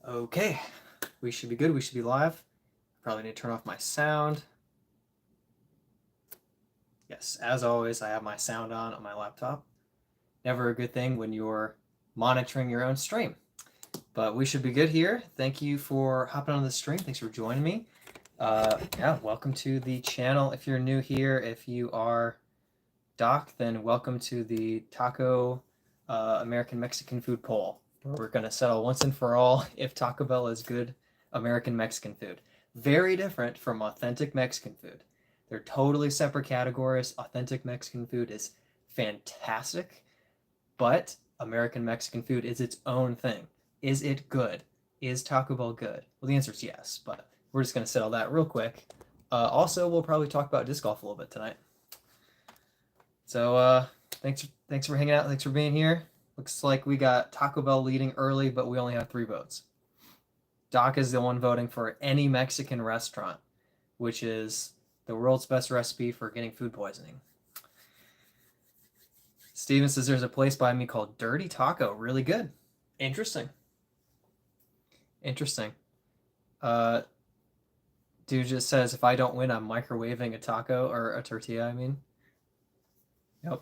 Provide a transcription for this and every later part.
Okay, we should be good. We should be live. Probably need to turn off my sound. Yes, as always, I have my sound on my laptop. Never a good thing when you're monitoring your own stream. But we should be good here. Thank you for hopping on the stream. Thanks for joining me. Yeah, welcome to the channel. If you're new here, if you are Doc, then welcome to the Taco American Mexican food poll. We're going to settle once and for all if Taco Bell is good American Mexican food. Very different from authentic Mexican food. They're totally separate categories. Authentic Mexican food is fantastic, but American Mexican food is its own thing. Is it good? Is Taco Bell good? Well, the answer is yes, but we're just going to settle that real quick. Also, we'll probably talk about disc golf a little bit tonight. So thanks for hanging out. Thanks for being here. Looks like we got Taco Bell leading early, but we only have 3 votes. Doc is the one voting for any Mexican restaurant, which is the world's best recipe for getting food poisoning. Steven says there's a place by me called Dirty Taco. Really good. Interesting. Interesting. Dude just says if I don't win, I'm microwaving a taco or a tortilla, I mean. Yep.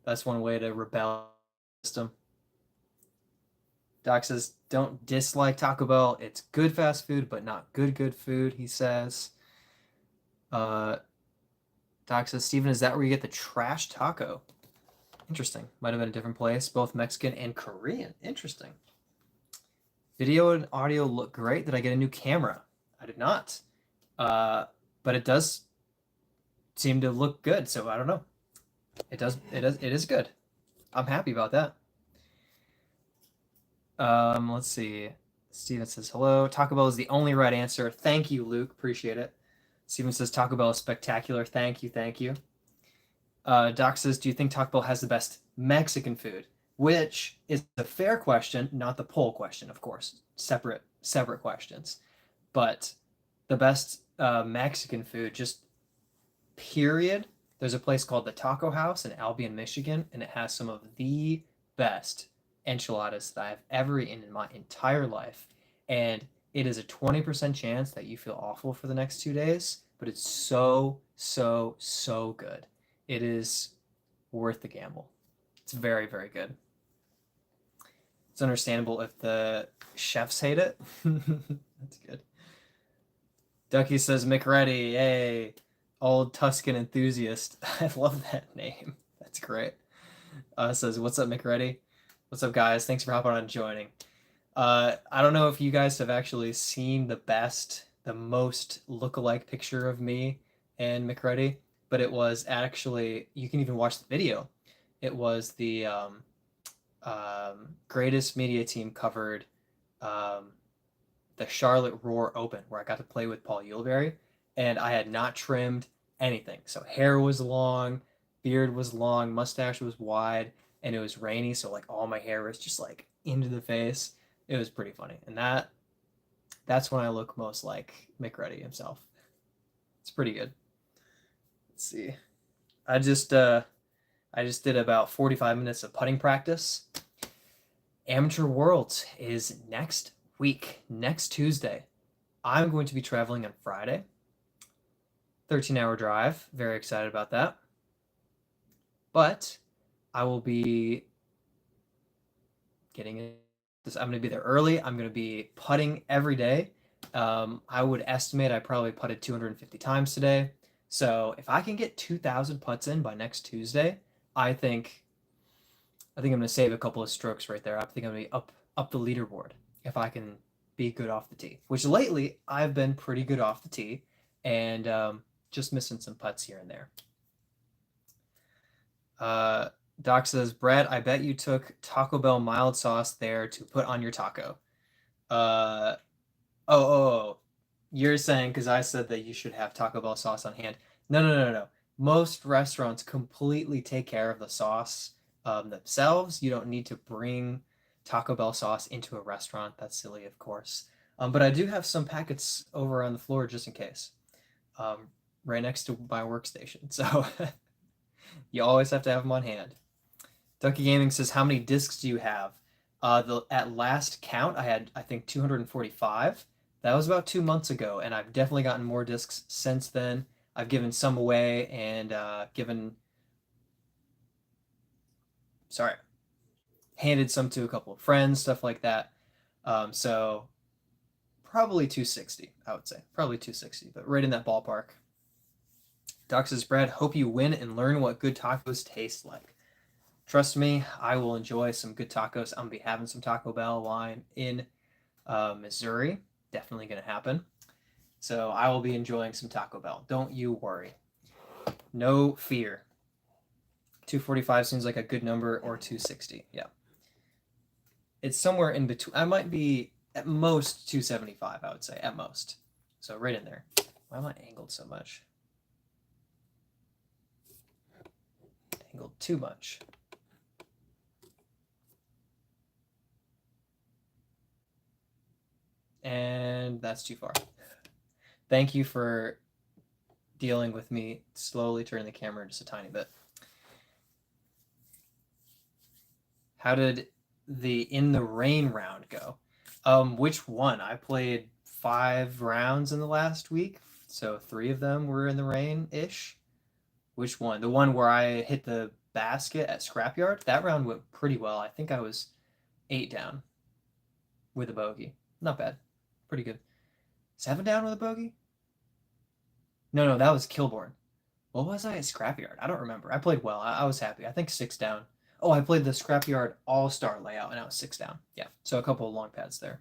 That's one way to rebel system. Doc says, don't dislike Taco Bell. It's good fast food, but not good food, he says. Doc says, Steven, is that where you get the trash taco? Interesting. Might have been a different place. Both Mexican and Korean. Interesting. Video and audio look great. Did I get a new camera? I did not. But it does seem to look good, so I don't know. It is good. I'm happy about that. Let's see. Steven says, hello. Taco Bell is the only right answer. Thank you, Luke. Appreciate it. Steven says, Taco Bell is spectacular. Thank you. Doc says, do you think Taco Bell has the best Mexican food? Which is a fair question, not the poll question, of course. Separate questions. But the best Mexican food, just period. There's a place called the Taco House in Albion, Michigan, and it has some of the best enchiladas that I've ever eaten in my entire life. And it is a 20% chance that you feel awful for the next 2 days, but it's so good. It is worth the gamble. It's very good. It's understandable if the chefs hate it. That's good. Ducky says, McReady, yay. Old Tuscan enthusiast. I love that name. That's great. Says, what's up, McReady? What's up, guys? Thanks for hopping on and joining. I don't know if you guys have actually seen the most look-alike picture of me and McReady, but it was actually, you can even watch the video. It was the greatest media team covered the Charlotte Roar Open, where I got to play with Paul Uleberry, and I had not trimmed anything. So hair was long, beard was long, mustache was wide, and it was rainy, so like all my hair was just like into the face. It was pretty funny. And that's when I look most like McReady himself. It's pretty good. Let's see. I just did about 45 minutes of putting practice. Amateur Worlds is next week, next Tuesday. I'm going to be traveling on Friday. 13-hour drive. Very excited about that. But I will be getting it. I'm going to be there early. I'm going to be putting every day. I would estimate I probably putted 250 times today. So if I can get 2,000 putts in by next Tuesday, I think I'm going to save a couple of strokes right there. I think I'm going to be up the leaderboard if I can be good off the tee, which lately I've been pretty good off the tee and just missing some putts here and there. Doc says, Brad, I bet you took Taco Bell mild sauce there to put on your taco. You're saying because I said that you should have Taco Bell sauce on hand. No. Most restaurants completely take care of the sauce themselves. You don't need to bring Taco Bell sauce into a restaurant. That's silly, of course. But I do have some packets over on the floor just in case, right next to my workstation. So you always have to have them on hand. Ducky Gaming says, how many discs do you have? At last count, I had, I think, 245. That was about 2 months ago, and I've definitely gotten more discs since then. I've given some away and sorry, handed some to a couple of friends, stuff like that. So probably 260, I would say. Probably 260, but right in that ballpark. Doc says, Brad, hope you win and learn what good tacos taste like. Trust me, I will enjoy some good tacos. I'm going to be having some Taco Bell wine in Missouri. Definitely going to happen. So I will be enjoying some Taco Bell. Don't you worry. No fear. 245 seems like a good number, or 260. Yeah. It's somewhere in between. I might be at most 275, I would say, at most. So right in there. Why am I angled so much? Angled too much. And that's too far. Thank you for dealing with me slowly turning the camera just a tiny bit. How did the In the Rain round go? Which one? I played 5 rounds in the last week, so 3 of them were in the rain-ish. Which one? The one where I hit the basket at Scrapyard? That round went pretty well. I think I was 8 down with a bogey. Not bad. Pretty good. 7 down with a bogey? No, that was Kilborn. What was I at Scrapyard? I don't remember. I played well. I was happy. I think 6 down. Oh, I played the Scrapyard All-Star layout, and I was 6 down. Yeah, so a couple of long pads there.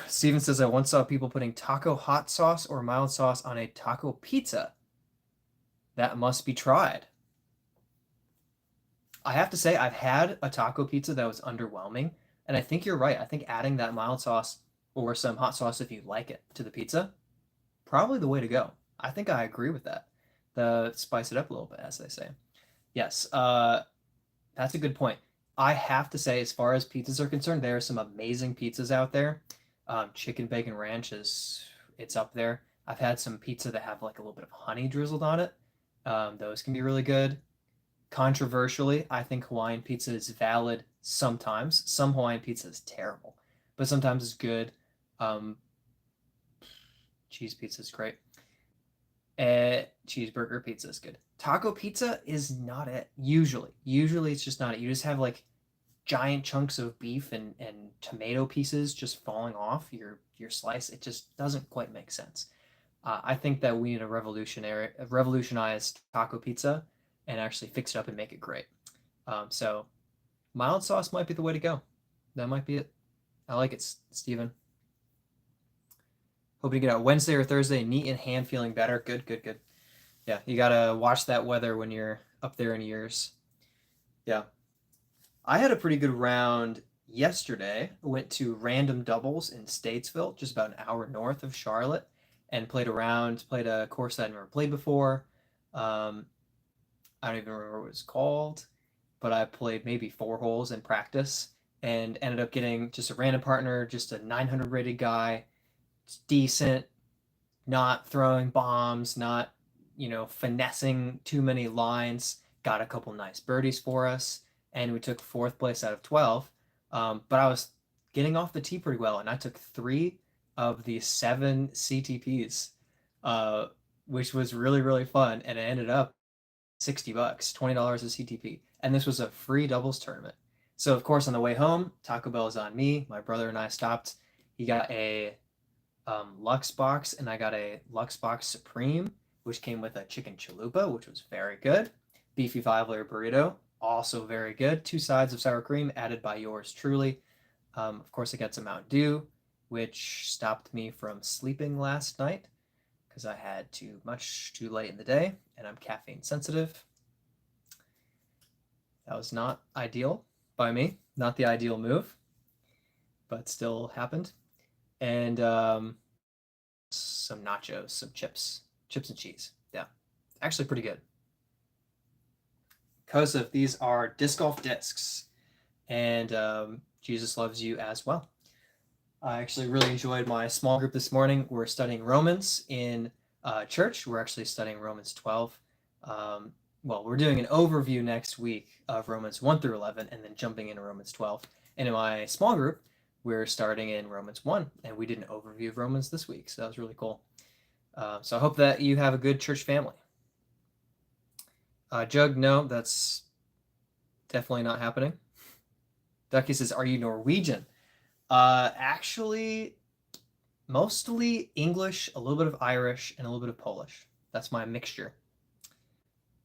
Steven says, I once saw people putting taco hot sauce or mild sauce on a taco pizza. That must be tried. I have to say, I've had a taco pizza that was underwhelming, and I think you're right. I think adding that mild sauce or some hot sauce, if you like it, to the pizza, probably the way to go. I think I agree with that. The spice it up a little bit, as they say. Yes, that's a good point. I have to say, as far as pizzas are concerned, there are some amazing pizzas out there. Chicken bacon ranch it's up there. I've had some pizza that have like a little bit of honey drizzled on it. Those can be really good. Controversially, I think Hawaiian pizza is valid sometimes. Some Hawaiian pizza is terrible, but sometimes it's good. Cheese pizza is great. Cheeseburger pizza is good. Taco pizza is not it. Usually it's just not it. You just have like giant chunks of beef and tomato pieces just falling off your slice. It just doesn't quite make sense. I think that we need a revolutionized taco pizza and actually fix it up and make it great. So mild sauce might be the way to go. That might be it. I like it, Steven. Hope you get out Wednesday or Thursday, neat in hand, feeling better. Good. Yeah, you gotta watch that weather when you're up there in years. Yeah. I had a pretty good round yesterday. I went to Random Doubles in Statesville, just about an hour north of Charlotte, and played a course that I'd never played before. I don't even remember what it was called, but I played maybe 4 holes in practice and ended up getting just a random partner, just a 900 rated guy. It's decent, not throwing bombs, not, finessing too many lines. Got a couple nice birdies for us, and we took 4th place out of 12. But I was getting off the tee pretty well, and I took 3 of the 7 CTPs, which was really, really fun, and it ended up $60, $20 a CTP. And this was a free doubles tournament. So, of course, on the way home, Taco Bell is on me. My brother and I stopped. He got a Lux box, and I got a Lux box Supreme, which came with a chicken chalupa, which was very good. Beefy 5-layer burrito, also very good. 2 sides of sour cream added by yours truly. Of course, I got some Mountain Dew, which stopped me from sleeping last night because I had too late in the day, and I'm caffeine sensitive. That was not ideal by me, not the ideal move, but still happened. And some nachos, some chips and cheese. Yeah, actually pretty good. Kosef, these are disc golf discs, and Jesus loves you as well. I actually really enjoyed my small group this morning. We're studying Romans in church. We're actually studying Romans 12. well, we're doing an overview next week of Romans 1 through 11 and then jumping into Romans 12. And in my small group, we're starting in Romans 1, and we did an overview of Romans this week. So that was really cool. So I hope that you have a good church family. Jug, no, that's definitely not happening. Ducky says, are you Norwegian? Actually, mostly English, a little bit of Irish, and a little bit of Polish. That's my mixture.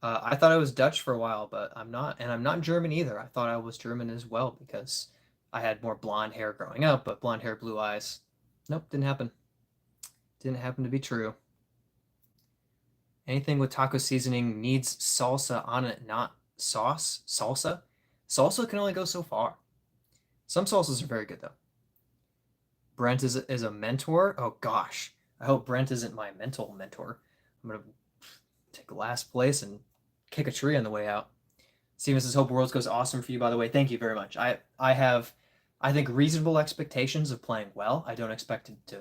I thought I was Dutch for a while, but I'm not, and I'm not German either. I thought I was German as well because I had more blonde hair growing up, but blonde hair, blue eyes. Nope, didn't happen. Didn't happen to be true. Anything with taco seasoning needs salsa on it, not sauce. Salsa? Salsa can only go so far. Some salsas are very good, though. Brent is a mentor? Oh, gosh. I hope Brent isn't my mental mentor. I'm going to take last place and kick a tree on the way out. Steven says, hope Worlds goes awesome for you, by the way. Thank you very much. I have, I think, reasonable expectations of playing well. I don't expect to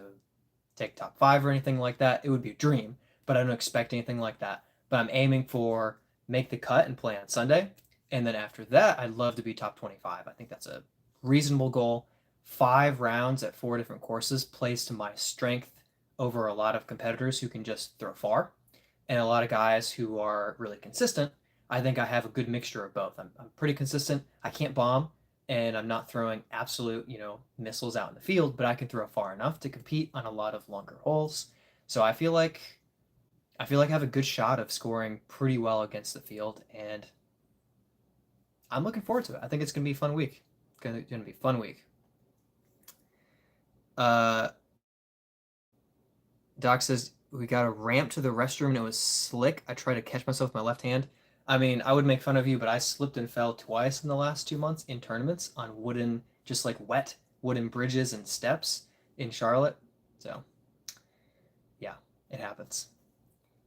take top 5 or anything like that. It would be a dream, but I don't expect anything like that. But I'm aiming for make the cut and play on Sunday. And then after that, I'd love to be top 25. I think that's a reasonable goal. 5 rounds at 4 different courses plays to my strength over a lot of competitors who can just throw far and a lot of guys who are really consistent. I think I have a good mixture of both. I'm pretty consistent. I can't bomb, and I'm not throwing absolute, missiles out in the field, but I can throw far enough to compete on a lot of longer holes. So I feel like I have a good shot of scoring pretty well against the field, and I'm looking forward to it. I think it's gonna be a fun week. It's gonna be a fun week. Doc says we got a ramp to the restroom and it was slick. I tried to catch myself with my left hand. I mean, I would make fun of you, but I slipped and fell twice in the last 2 months in tournaments on wooden, just like wet wooden bridges and steps in Charlotte. So, yeah, it happens.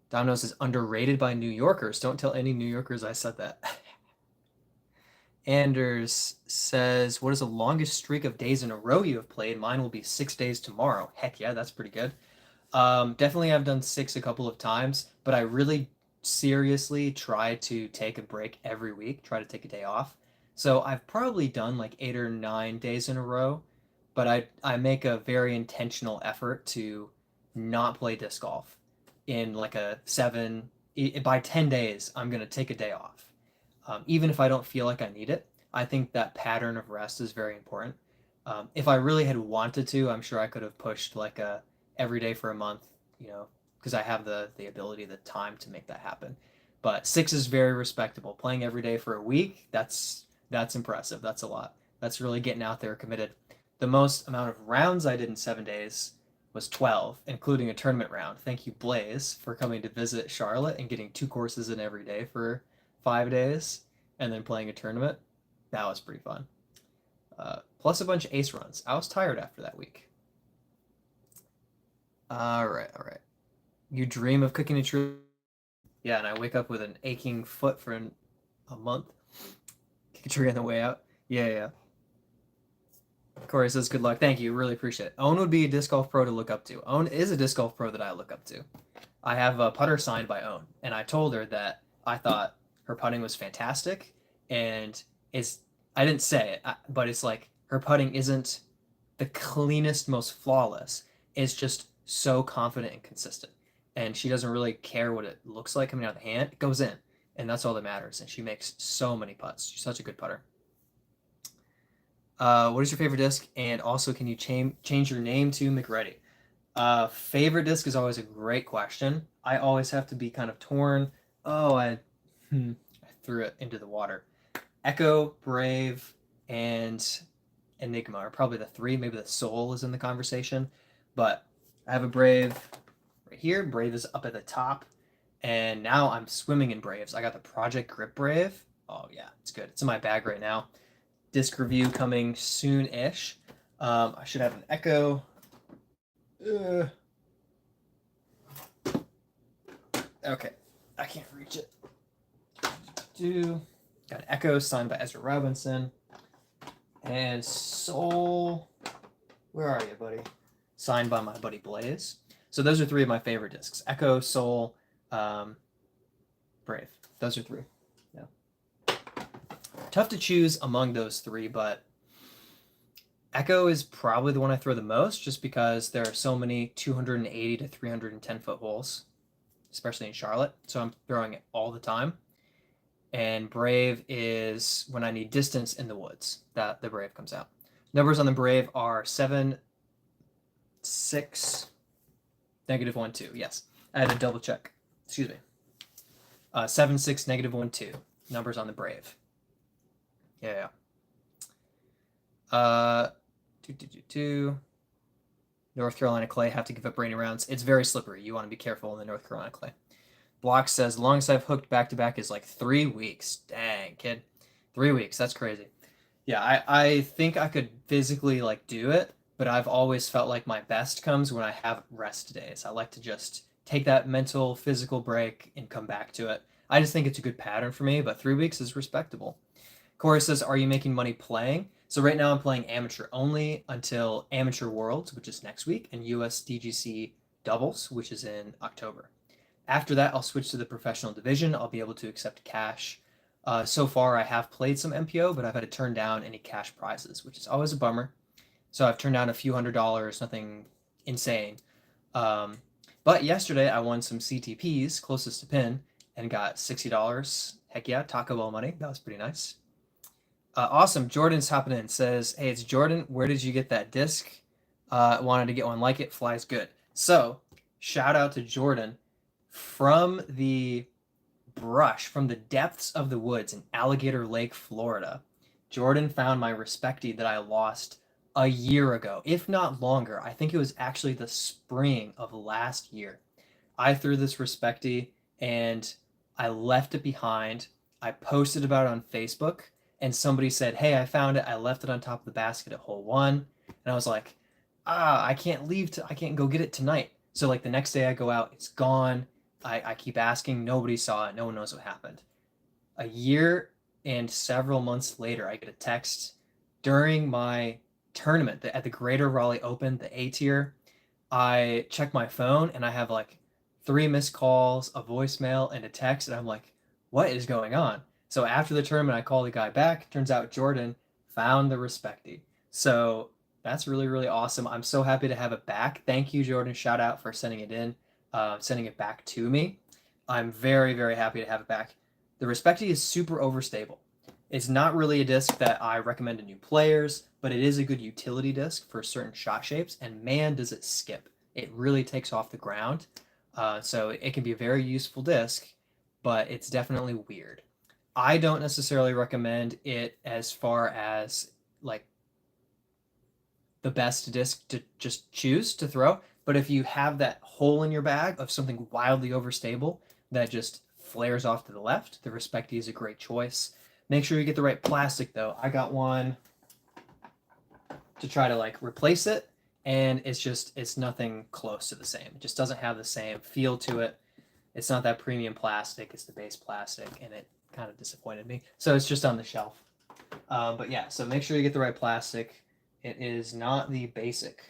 Domino's is underrated by New Yorkers. Don't tell any New Yorkers I said that. Anders says, what is the longest streak of days in a row you have played? Mine will be 6 days tomorrow. Heck yeah, that's pretty good. Definitely I've done 6 a couple of times, but I really seriously try to take a break every week, try to take a day off. So I've probably done like 8 or 9 days in a row, but I make a very intentional effort to not play disc golf in like a 7, by 10 days, I'm going to take a day off. Even if I don't feel like I need it, I think that pattern of rest is very important. If I really had wanted to, I'm sure I could have pushed like a every day for a month, because I have the ability, the time to make that happen. But 6 is very respectable. Playing every day for a week, that's impressive. That's a lot. That's really getting out there committed. The most amount of rounds I did in 7 days was 12, including a tournament round. Thank you, Blaze, for coming to visit Charlotte and getting 2 courses in every day for 5 days and then playing a tournament. That was pretty fun. Plus a bunch of ace runs. I was tired after that week. All right. You dream of cooking a tree? Yeah, and I wake up with an aching foot for a month. Kick a tree on the way out. Yeah. Corey says, good luck. Thank you. Really appreciate it. Owen would be a disc golf pro to look up to. Owen is a disc golf pro that I look up to. I have a putter signed by Owen, and I told her that I thought her putting was fantastic, and I didn't say it, but it's like her putting isn't the cleanest, most flawless. It's just so confident and consistent, and she doesn't really care what it looks like coming out of the hand. It goes in, and that's all that matters, and she makes so many putts. She's such a good putter. What is your favorite disc? And also, can you change your name to McReady? Favorite disc is always a great question. I always have to be kind of torn. Oh, I threw it into the water. Echo, Brave, and Enigma are probably the 3. Maybe the Soul is in the conversation. But I have a Brave right here. Brave is up at the top. And now I'm swimming in Braves. I got the Project Grip Brave. Oh, yeah, it's good. It's in my bag right now. Disc review coming soon-ish. I should have an Echo. Okay, I can't reach it. Got an Echo signed by Ezra Robinson. And Soul, where are you, buddy? Signed by my buddy Blaze. So those are 3 of my favorite discs. Echo, Soul, Brave. Those are three. Yeah. Tough to choose among those three, but Echo is probably the one I throw the most, just because there are so many 280 to 310 foot holes, especially in Charlotte. So I'm throwing it all the time. And Brave is when I need distance in the woods that the Brave comes out. Numbers on the Brave are 7, 6, -1, 2. Yes, I had to double check. Excuse me. 7, 6, -1, 2. Numbers on the Brave. Yeah. North Carolina clay, have to give up rainy rounds. It's very slippery. You want to be careful in the North Carolina clay. Block says, longest I've hooked back-to-back is like 3 weeks. Dang, kid. 3 weeks. That's crazy. Yeah, I think I could physically like do it, but I've always felt like my best comes when I have rest days. I like to just take that mental, physical break and come back to it. I just think it's a good pattern for me, but 3 weeks is respectable. Corey says, are you making money playing? So right now I'm playing amateur only until Amatuer Worlds, which is next week, and US DGC doubles, which is in October. After that, I'll switch to the professional division. I'll be able to accept cash. So far, I have played some MPO, but I've had to turn down any cash prizes, which is always a bummer. So I've turned down a few $100s, nothing insane. But yesterday, I won some CTPs, closest to pin, and got $60. Heck yeah, Taco Bell money. That was pretty nice. Awesome. Jordan's hopping in. Says, hey, it's Jordan. Where did you get that disc? Wanted to get one like it. Flies good. So, shout out to Jordan. From the brush, from the depths of the woods in Alligator Lake, Florida, Jordan found my Respectee that I lost a year ago, if not longer. I think it was actually the spring of last year. I threw this Respectee and I left it behind. I posted about it on Facebook, and somebody said, hey, I found it. I left it on top of the basket at hole 1. And I was like, I can't leave. I can't go get it tonight. So like the next day I go out, it's gone. I keep asking. Nobody saw it. No one knows what happened. A year and several months later, I get a text during my tournament at the Greater Raleigh Open, the A tier. I check my phone and I have like 3 missed calls, a voicemail, and a text. And I'm like, what is going on? So after the tournament, I call the guy back. Turns out Jordan found the Respectee. So that's really, really awesome. I'm so happy to have it back. Thank you, Jordan. Shout out for sending it in, sending it back to me. I'm very, very happy to have it back. The Respectee is super overstable. It's not really a disc that I recommend to new players, but it is a good utility disc for certain shot shapes, and man, does it skip. It really takes off the ground. So it can be a very useful disc, but it's definitely weird. I don't necessarily recommend it as far as like the best disc to just choose to throw, but if you have that hole in your bag of something wildly overstable that just flares off to the left, the Respectee is a great choice. Make sure you get the right plastic though. I got one to try to like replace it, and it's nothing close to the same. It just doesn't have the same feel to it. It's not that premium plastic, it's the base plastic, and it kind of disappointed me. So it's just on the shelf. But yeah, so make sure you get the right plastic. It is not the basic.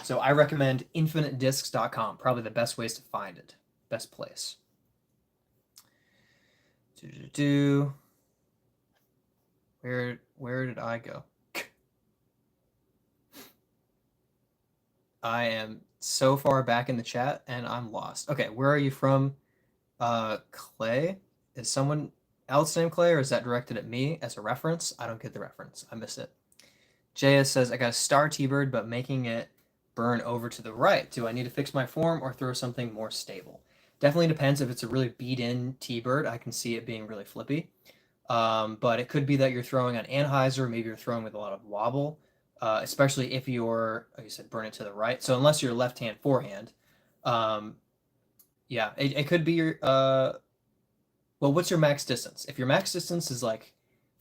So I recommend infinitediscs.com. Probably the best ways to find it. Best place. Where did I go? I am so far back in the chat and I'm lost. Okay, where are you from? Clay? Is someone else named Clay, or is that directed at me as a reference? I don't get the reference. I missed it. JS says, I got a star T-bird, but making it burn over to the right. Do I need to fix my form or throw something more stable? Definitely depends. If it's a really beat-in T-bird, I can see it being really flippy. But it could be that you're throwing on Anheuser. Maybe you're throwing with a lot of wobble, especially if you're, like you said, burn it to the right. So unless you're left-hand forehand, yeah, it could be your, well, what's your max distance? If your max distance is like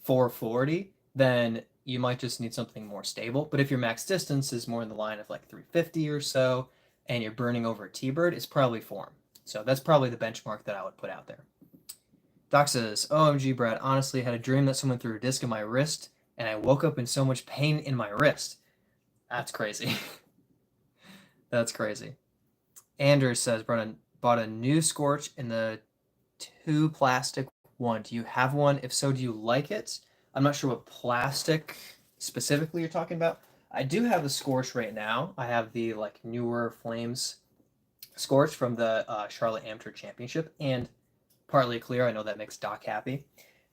440, then you might just need something more stable. But if your max distance is more in the line of like 350 or so, and you're burning over a T-bird, it's probably form. So that's probably the benchmark that I would put out there. Doc says, OMG, Brad, honestly, I had a dream that someone threw a disc in my wrist, and I woke up in so much pain in my wrist. That's crazy. That's crazy. Anders says, bought a new Scorch in the 2 plastic one. Do you have one? If so, do you like it? I'm not sure what plastic specifically you're talking about. I do have the Scorch right now. I have the like newer Flames Scorch from the Charlotte Amateur Championship, and partly clear. I know that makes Doc happy.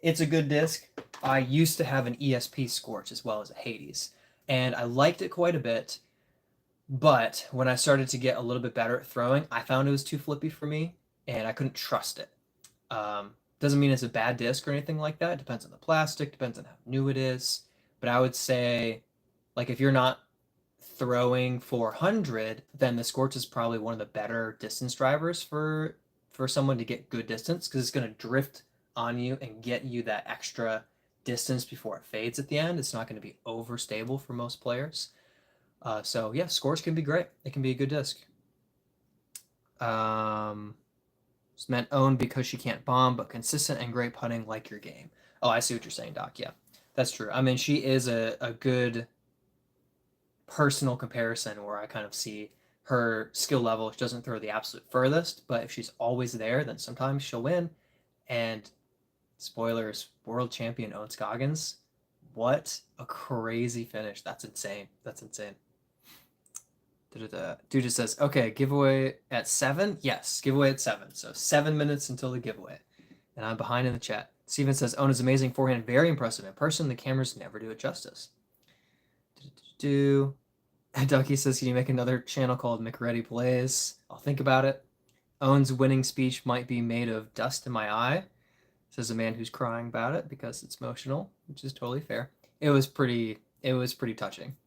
It's a good disc. I used to have an ESP Scorch as well as a Hades, and I liked it quite a bit. But when I started to get a little bit better at throwing, I found it was too flippy for me, and I couldn't trust it. Doesn't mean it's a bad disc or anything like that. It depends on the plastic, depends on how new it is. But I would say, like, if you're not throwing 400, then the Scorch is probably one of the better distance drivers for someone to get good distance, because it's going to drift on you and get you that extra distance before it fades at the end. It's not going to be overstable for most players. So yeah, Scorch can be great. It can be a good disc. It's meant owned because she can't bomb, but consistent and great putting like your game. Oh, I see what you're saying, Doc. Yeah, that's true. I mean, she is a good personal comparison where I kind of see her skill level. She doesn't throw the absolute furthest, but if she's always there, then sometimes she'll win. And spoilers, world champion Owen Scoggins. What a crazy finish. That's insane. That's insane. Dude just says, okay, giveaway at 7? Yes, giveaway at 7. So 7 minutes until the giveaway. And I'm behind in the chat. Steven says, Ona's amazing forehand, very impressive. In person, the cameras never do it justice. Ducky says, can you make another channel called McReady Plays? I'll think about it. Owen's winning speech might be made of dust in my eye, says a man who's crying about it because it's emotional, which is totally fair. It was pretty touching.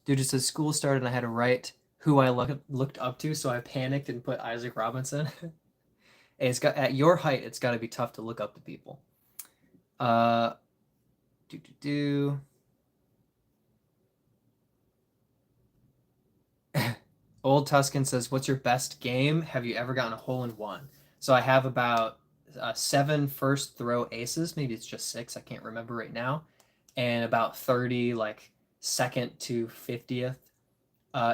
Dude just says, school started and I had to write who I looked up to, so I panicked and put Isaac Robinson. It's got, at your height, it's got to be tough to look up to people. Old Tuscan says, what's your best game? Have you ever gotten a hole-in-one? So I have about 7 first throw aces. Maybe it's just 6. I can't remember right now. And about 30 like second to 50th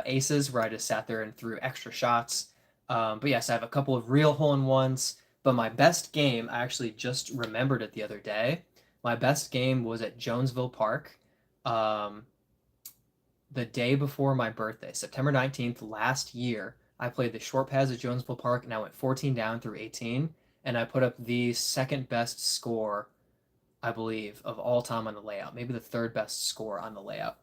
aces where I just sat there and threw extra shots. But yes, I have a couple of real hole-in-ones. But my best game, I actually just remembered it the other day. My best game was at Jonesville Park. The day before my birthday, September 19th last year, I played the short pads at Jonesville Park and I went 14 down through 18, and I put up the second best score, I believe, of all time on the layout, maybe the third best score on the layout.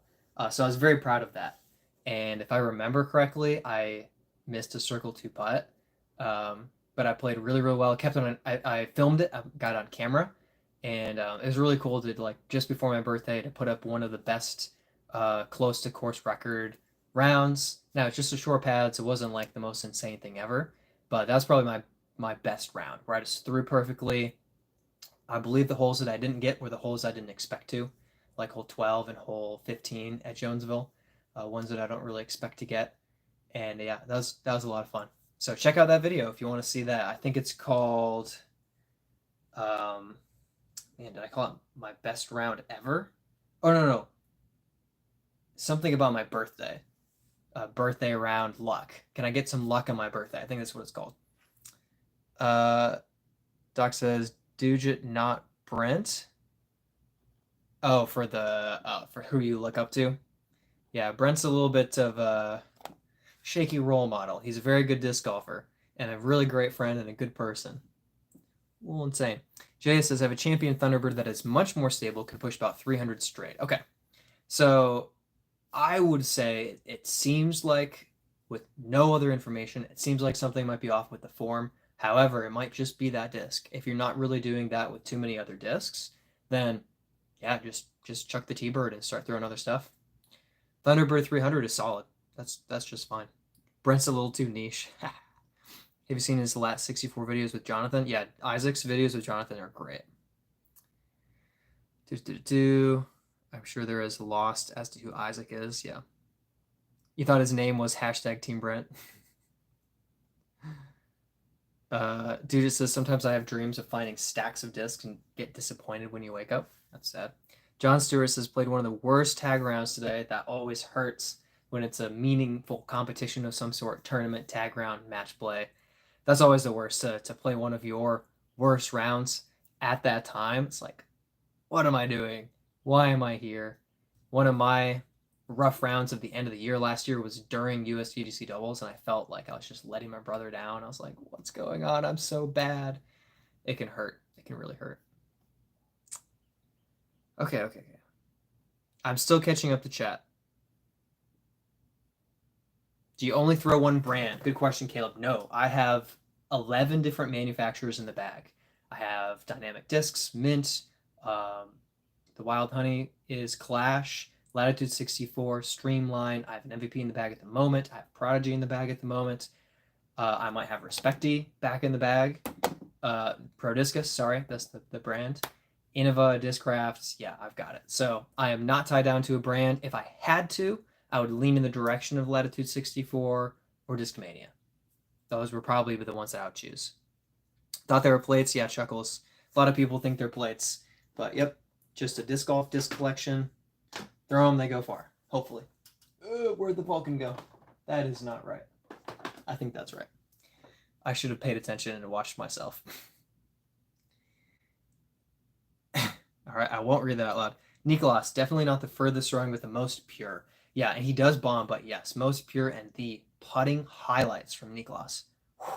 So I was very proud of that. And if I remember correctly, I missed a circle 2 putt, but I played really, really well. Kept on. I filmed it. I got it on camera, and it was really cool to, like, just before my birthday, to put up one of the best close to course record rounds. Now it's just a short pad, so it wasn't like the most insane thing ever, but that was probably my best round, where I just threw perfectly. I believe the holes that I didn't get were the holes I didn't expect to, like hole 12 and hole 15 at Jonesville, ones that I don't really expect to get. And yeah, that was a lot of fun. So check out that video if you want to see that. I think it's called, man, did I call it my best round ever? Oh, no. Something about my birthday. Birthday round luck. Can I get some luck on my birthday? I think that's what it's called. Doc says, Dugit, not Brent. Oh, for who you look up to. Yeah, Brent's a little bit of a shaky role model. He's a very good disc golfer and a really great friend and a good person. A little insane. Jay says, I have a champion Thunderbird that is much more stable, can push about 300 straight. Okay, so I would say it seems like, with no other information, it seems like something might be off with the form. However, it might just be that disc. If you're not really doing that with too many other discs, then yeah, just chuck the T-Bird and start throwing other stuff. Thunderbird 300 is solid. That's just fine. Brent's a little too niche. Have you seen his last 64 videos with Jonathan? Yeah, Isaac's videos with Jonathan are great. I'm sure there is lost as to who Isaac is. Yeah. You thought his name was #Team Brent. Dude, it says, sometimes I have dreams of finding stacks of discs and get disappointed when you wake up. That's sad. John Stewart says, played one of the worst tag rounds today. That always hurts. when it's a meaningful competition of some sort, tournament, tag round, match play. That's always the worst, to play one of your worst rounds at that time. It's like, what am I doing? Why am I here? One of my rough rounds of the end of the year last year was during USDGC doubles, and I felt like I was just letting my brother down. I was like, what's going on? I'm so bad. It can hurt. It can really hurt. Okay. I'm still catching up to chat. Do you only throw one brand? Good question, Caleb. No, I have 11 different manufacturers in the bag. I have Dynamic Discs, Mint, the Wild Honey is Clash, Latitude 64, Streamline. I have an MVP in the bag at the moment. I have Prodigy in the bag at the moment. I might have Respecty back in the bag. Pro Discus, sorry, that's the brand. Innova, Discrafts, yeah, I've got it. So I am not tied down to a brand. If I had to, I would lean in the direction of Latitude 64 or Discmania. Those would probably be the ones that I would choose. Thought they were plates, yeah, Chuckles. A lot of people think they're plates, but yep, just a disc golf disc collection. Throw them, they go far, hopefully. Where'd the Vulcan go? That is not right. I think that's right. I should have paid attention and watched myself. All right, I won't read that out loud. Nicolas, definitely not the furthest throwing, but the most pure. Yeah, and he does bomb, but yes, most pure, and the putting highlights from Nicolas. Whew,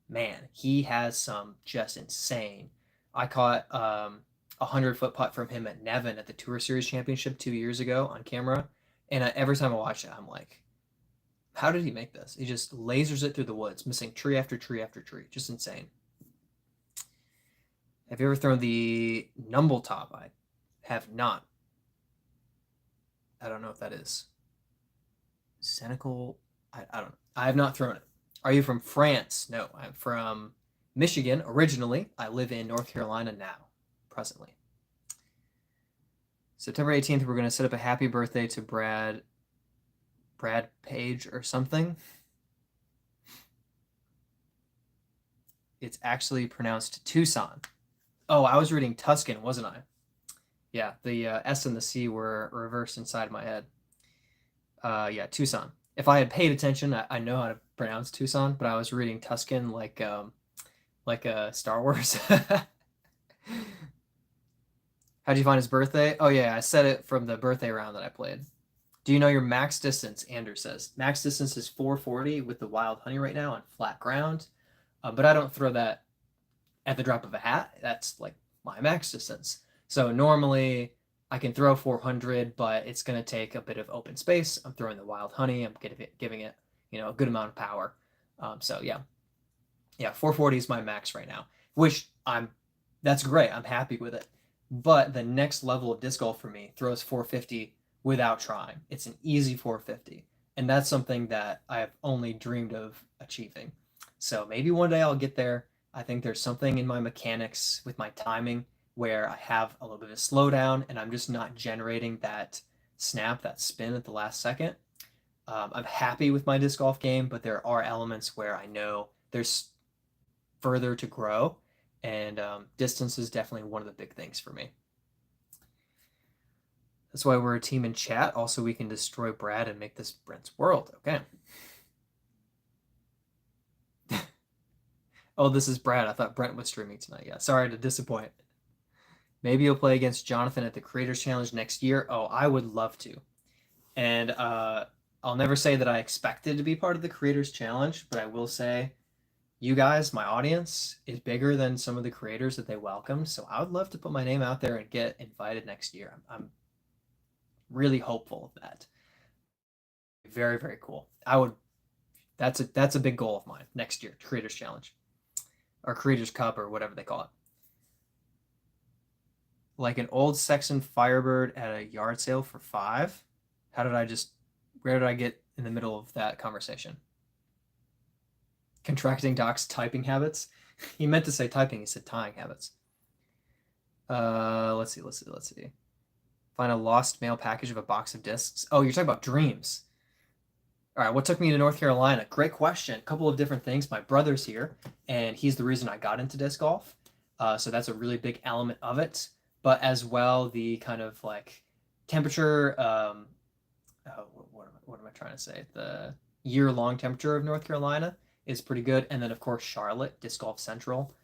man, he has some just insane. I caught a 100-foot putt from him at Nevin at the Tour Series Championship 2 years ago on camera, and every time I watch it, I'm like, how did he make this? He just lasers it through the woods, missing tree after tree after tree. Just insane. Have you ever thrown the Numble Top? I have not. I don't know what that is. Senecal? I don't know. I have not thrown it. Are you from France? No, I'm from Michigan originally. I live in North Carolina now, presently. September 18th, we're going to set up a happy birthday to Brad Page or something. It's actually pronounced Tucson. Oh, I was reading Tuscan, wasn't I? Yeah, the S and the C were reversed inside my head. Yeah, Tucson. If I had paid attention, I know how to pronounce Tucson, but I was reading Tuscan like Star Wars. How'd you find his birthday? Oh yeah, I said it from the birthday round that I played. Do you know your max distance? Anders says. Max distance is 440 with the Wild Honey right now on flat ground, but I don't throw that at the drop of a hat. That's like my max distance. So normally I can throw 400, but it's going to take a bit of open space. I'm throwing the Wild Honey. I'm giving it, a good amount of power. So yeah, 440 is my max right now, which that's great. I'm happy with it. But the next level of disc golf for me throws 450 without trying. It's an easy 450. And that's something that I have only dreamed of achieving. So maybe one day I'll get there. I think there's something in my mechanics with my timing where I have a little bit of a slowdown and I'm just not generating that snap, that spin at the last second. I'm happy with my disc golf game, but there are elements where I know there's further to grow, and distance is definitely one of the big things for me. That's why we're a team in chat. Also, we can destroy Brad and make this Brent's world. Okay. Oh, this is Brad. I thought Brent was streaming tonight. Yeah, sorry to disappoint. Maybe you'll play against Jonathan at the Creators Challenge next year. Oh, I would love to. And I'll never say that I expected to be part of the Creators Challenge, but I will say you guys, my audience, is bigger than some of the creators that they welcomed. So I would love to put my name out there and get invited next year. I'm really hopeful of that. Very, very cool. That's a big goal of mine next year, Creators Challenge. Or Creators Cup or whatever they call it. Like an old Sexton Firebird at a yard sale for $5. Where did I get in the middle of that conversation? Contracting Doc's typing habits. He meant to say typing, he said tying habits. Let's see. Find a lost mail package of a box of discs. Oh, you're talking about dreams. All right, what took me to North Carolina? Great question. A couple of different things. My brother's here, and he's the reason I got into disc golf. So that's a really big element of it. But as well, the kind of like temperature, what am I trying to say? The year-long temperature of North Carolina is pretty good, and then of course Charlotte, Disc Golf Central.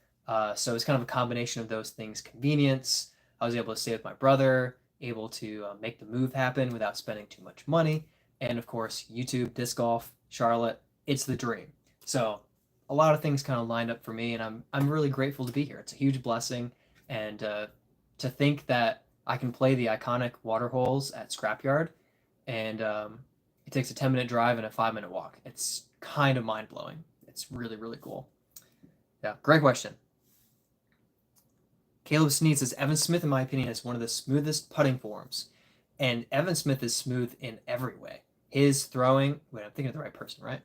So it's kind of a combination of those things. Convenience. I was able to stay with my brother, able to make the move happen without spending too much money, and of course YouTube, disc golf, Charlotte. It's the dream. So a lot of things kind of lined up for me, and I'm really grateful to be here. It's a huge blessing, and to think that I can play the iconic water holes at Scrapyard, and it takes a 10-minute drive and a 5-minute walk. It's kind of mind blowing. It's really, really cool. Yeah, great question. Caleb Sneed says Evan Smith, in my opinion, has one of the smoothest putting forms, and Evan Smith is smooth in every way. His throwing. Wait, I'm thinking of the right person, right?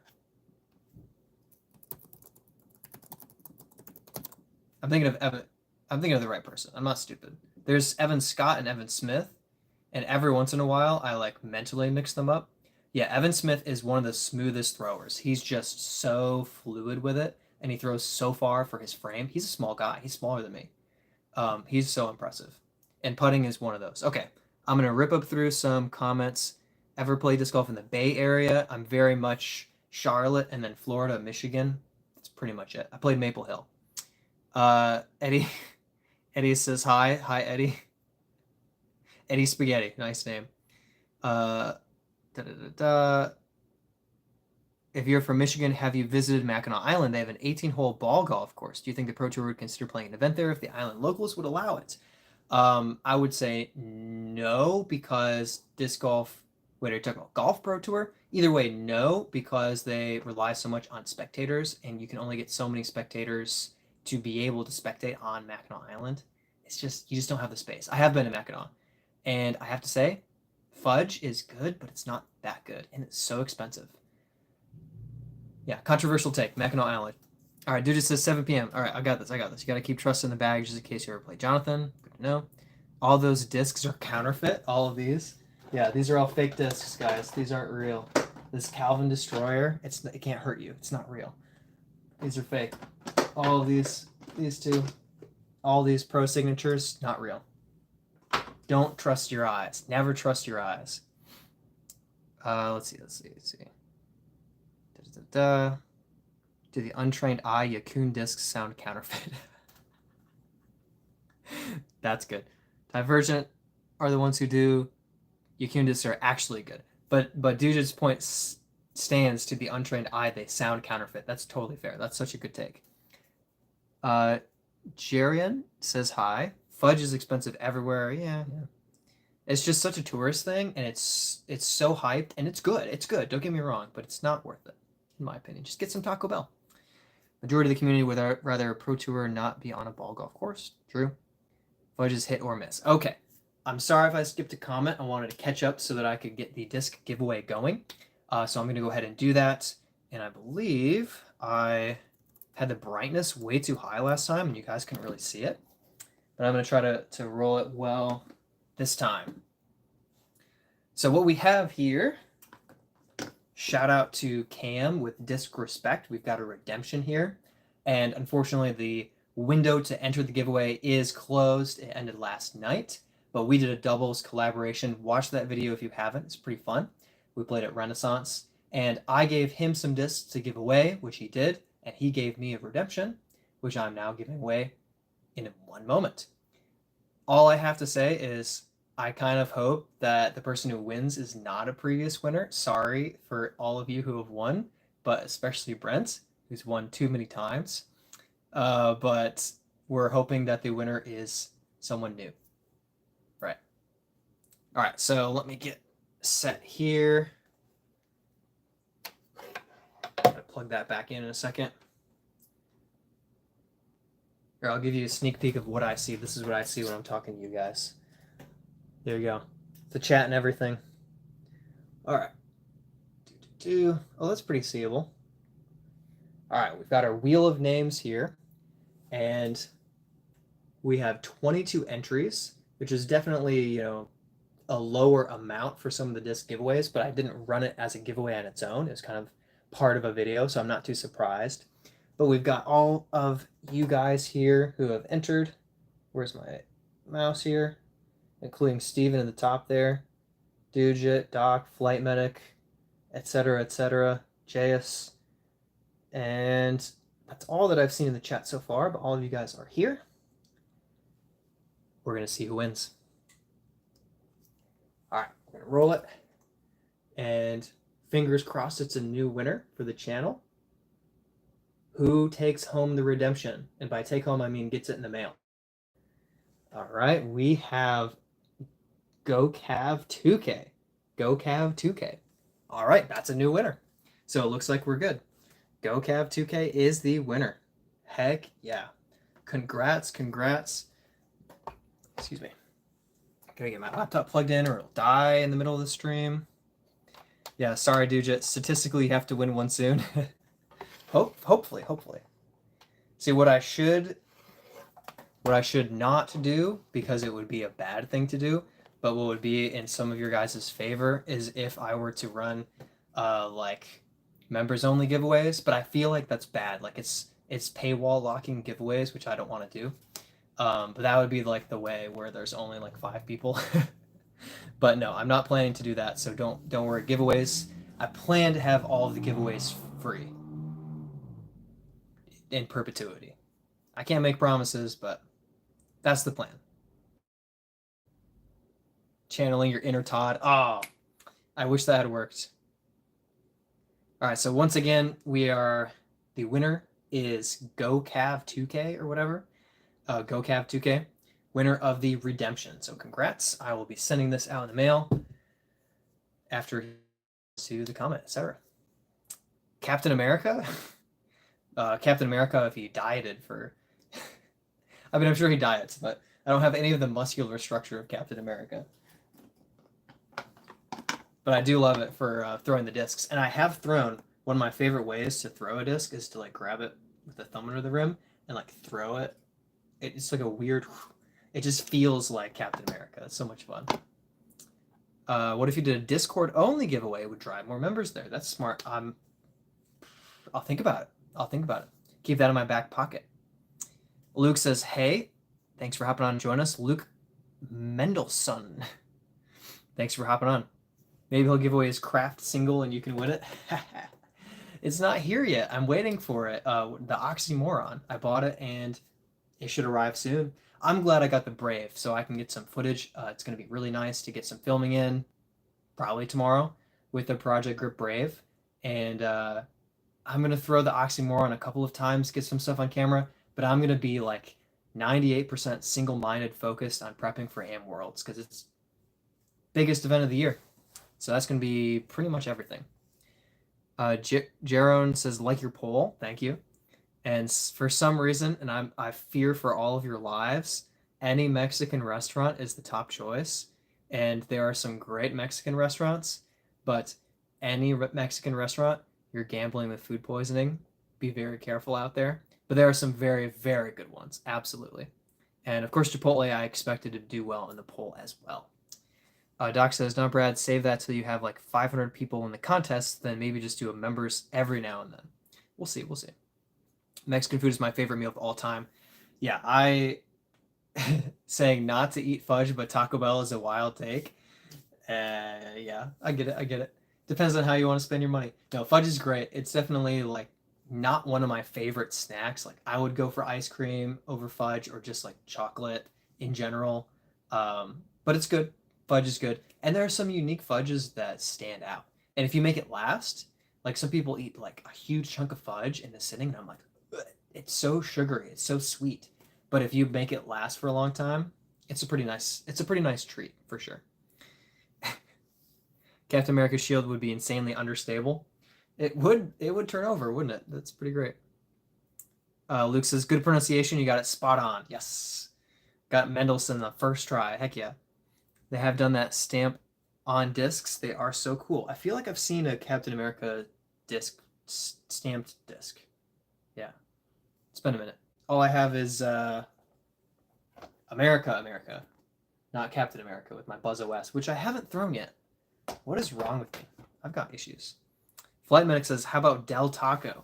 I'm thinking of Evan. I'm thinking of the right person. I'm not stupid. There's Evan Scott and Evan Smith, and every once in a while I like mentally mix them up. Yeah, Evan Smith is one of the smoothest throwers. He's just so fluid with it, and he throws so far for his frame. He's a small guy. He's smaller than me. He's so impressive. And putting is one of those. Okay, I'm going to rip up through some comments. Ever played disc golf in the Bay Area? I'm very much Charlotte and then Florida, Michigan. That's pretty much it. I played Maple Hill. Eddie Eddie says hi. Hi, Eddie. Eddie Spaghetti. Nice name. Da, da, da, da. If you're from Michigan, have you visited Mackinac Island? They have an 18-hole ball golf course. Do you think the Pro Tour would consider playing an event there if the island locals would allow it? I would say no, because disc golf. Wait, are you talking about Golf Pro Tour? Either way, no, because they rely so much on spectators, and you can only get so many spectators to be able to spectate on Mackinac Island. It's just, you just don't have the space. I have been to Mackinac, and I have to say, fudge is good, but it's not that good, and it's so expensive. Yeah, controversial take, Mackinac Island. All right, dude just says 7 p.m. All right, I got this. You got to keep trust in the bag just in case you ever play. Jonathan, good to know. All those discs are counterfeit, all of these. Yeah, these are all fake discs, guys. These aren't real. This Calvin Destroyer, it can't hurt you. It's not real. These are fake. All of these two, all these pro signatures, not real. Don't trust your eyes. Never trust your eyes. Let's see. Da. To the untrained eye, Yakun discs sound counterfeit. That's good. Divergent are the ones who do. Yakun discs are actually good. But Duja's point stands to the untrained eye, they sound counterfeit. That's totally fair. That's such a good take. Jarian says hi. Fudge is expensive everywhere. Yeah. It's just such a tourist thing, and it's so hyped, and it's good. It's good. Don't get me wrong, but it's not worth it, in my opinion. Just get some Taco Bell. Majority of the community would rather a pro tour not be on a ball golf course. True. Fudge is hit or miss. Okay. I'm sorry if I skipped a comment. I wanted to catch up so that I could get the disc giveaway going. So I'm going to go ahead and do that. And I believe I had the brightness way too high last time, and you guys couldn't really see it. But I'm going to try to roll it well this time. So what we have here, shout out to Cam with Disc Respect. We've got a redemption here. And unfortunately, the window to enter the giveaway is closed. It ended last night. But we did a doubles collaboration. Watch that video if you haven't. It's pretty fun. We played at Renaissance. And I gave him some discs to give away, which he did. And he gave me a redemption, which I'm now giving away in one moment. All I have to say is I kind of hope that the person who wins is not a previous winner. Sorry for all of you who have won, but especially Brent, who's won too many times. But we're hoping that the winner is someone new. Right. All right, so let me get set here. I'm gonna plug that back in a second. Here, I'll give you a sneak peek of what I see. This is what I see when I'm talking to you guys. There you go. The chat and everything. All right. Oh, that's pretty seeable. All right, we've got our wheel of names here, and we have 22 entries, which is definitely, a lower amount for some of the disc giveaways, but I didn't run it as a giveaway on its own. It was kind of part of a video, so I'm not too surprised. But we've got all of you guys here who have entered. Where's my mouse here? Including Steven at the top there. Dugit, Doc, Flight Medic, etc., JS. And that's all that I've seen in the chat so far, but all of you guys are here. We're going to see who wins. All right, we're going to roll it. And fingers crossed it's a new winner for the channel. Who takes home the redemption? And by take home, I mean gets it in the mail. All right, we have GoCav2K. GoCav2K. All right, that's a new winner. So it looks like we're good. GoCav2K is the winner. Heck yeah. Congrats. Excuse me. Gotta get my laptop plugged in or it'll die in the middle of the stream. Yeah, sorry, Dugit. Statistically, you have to win one soon. Hopefully. See, what I should not do, because it would be a bad thing to do, but what would be in some of your guys' favor is if I were to run like members only giveaways, but I feel like that's bad. Like it's paywall locking giveaways, which I don't want to do. But that would be like the way where there's only like 5 people. But no, I'm not planning to do that, so don't worry. Giveaways, I plan to have all of the giveaways free in perpetuity. I can't make promises, but that's the plan. Channeling your inner Todd. Oh, I wish that had worked. All right, so once again, the winner is GoCav2K or whatever. GoCav2K, winner of the redemption. So congrats. I will be sending this out in the mail after to the comment, etc. Captain America? Captain America, if he dieted for... I mean, I'm sure he diets, but I don't have any of the muscular structure of Captain America. But I do love it for throwing the discs. And I have thrown, one of my favorite ways to throw a disc is to like grab it with the thumb under the rim and like throw it. It's like a weird, it just feels like Captain America. It's so much fun. What if you did a Discord only giveaway? It would drive more members there. That's smart. I'll think about it. Keep that in my back pocket. Luke says, hey, thanks for hopping on and join us. Luke Mendelssohn. Thanks for hopping on. Maybe he'll give away his craft single and you can win it. It's not here yet. I'm waiting for it. The Oxymoron. I bought it and it should arrive soon. I'm glad I got the Brave so I can get some footage. It's going to be really nice to get some filming in, probably tomorrow, with the Project Grip Brave. And I'm going to throw the Oxymoron a couple of times, get some stuff on camera, but I'm going to be like 98% single-minded focused on prepping for Am Worlds because it's biggest event of the year. So that's going to be pretty much everything. Jaron says, like your poll. Thank you. And for some reason, and I fear for all of your lives, any Mexican restaurant is the top choice. And there are some great Mexican restaurants, but any Mexican restaurant, you're gambling with food poisoning. Be very careful out there. But there are some very, very good ones. Absolutely. And of course, Chipotle, I expected to do well in the poll as well. Doc says, no, Brad, save that so you have like 500 people in the contest, then maybe just do a members every now and then. We'll see. Mexican food is my favorite meal of all time. Yeah, saying not to eat fudge, but Taco Bell is a wild take. Yeah, I get it. Depends on how you want to spend your money. No, fudge is great. It's definitely like not one of my favorite snacks. Like I would go for ice cream over fudge or just like chocolate in general. But it's good. Fudge is good. And there are some unique fudges that stand out. And if you make it last, like some people eat like a huge chunk of fudge in the sitting, and I'm like, it's so sugary, it's so sweet. But if you make it last for a long time, it's a pretty nice treat for sure. Captain America's shield would be insanely understable. It would turn over, wouldn't it? That's pretty great. Luke says, good pronunciation, you got it spot on. Yes. Got Mendelssohn the first try. Heck yeah. They have done that stamp on discs. They are so cool. I feel like I've seen a Captain America disc, stamped disc. Yeah. It's been a minute. All I have is America, not Captain America with my Buzz OS, which I haven't thrown yet. What is wrong with me? I've got issues. Flight Medic says, how about Del Taco?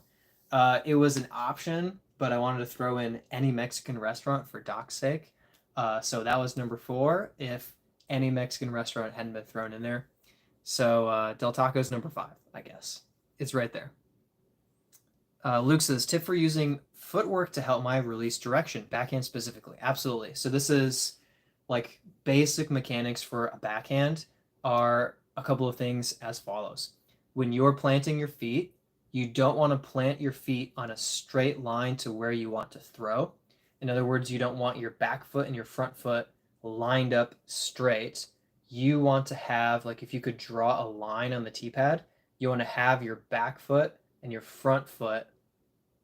It was an option, but I wanted to throw in any Mexican restaurant for Doc's sake. So that was number 4. If any Mexican restaurant hadn't been thrown in there, So Del Taco's number 5, I guess. It's right there. Luke says, tip for using footwork to help my release direction, backhand specifically. Absolutely. So this is like basic mechanics for a backhand are a couple of things as follows. When you're planting your feet, you don't want to plant your feet on a straight line to where you want to throw. In other words, you don't want your back foot and your front foot lined up straight. You want to have, like, if you could draw a line on the tee pad, you want to have your back foot and your front foot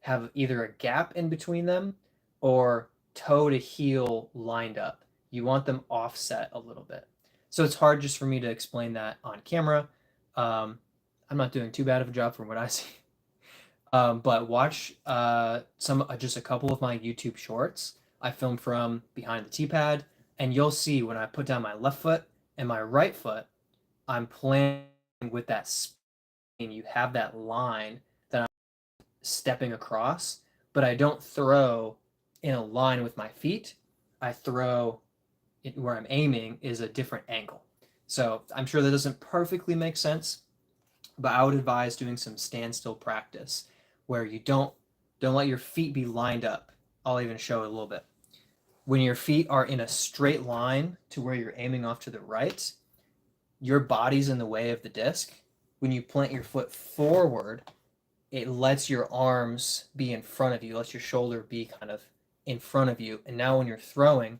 have either a gap in between them or toe to heel lined up. You want them offset a little bit. So it's hard just for me to explain that on camera. I'm not doing too bad of a job from what I see. But watch just a couple of my YouTube shorts I filmed from behind the tee pad, and you'll see when I put down my left foot and my right foot, I'm playing with that spin. You have that line that I'm stepping across, but I don't throw in a line with my feet. I throw it where I'm aiming is a different angle. So I'm sure that doesn't perfectly make sense, but I would advise doing some standstill practice where you don't let your feet be lined up. I'll even show it a little bit. When your feet are in a straight line to where you're aiming off to the right, your body's in the way of the disc. When you plant your foot forward, it lets your arms be in front of you, lets your shoulder be kind of in front of you. And now when you're throwing,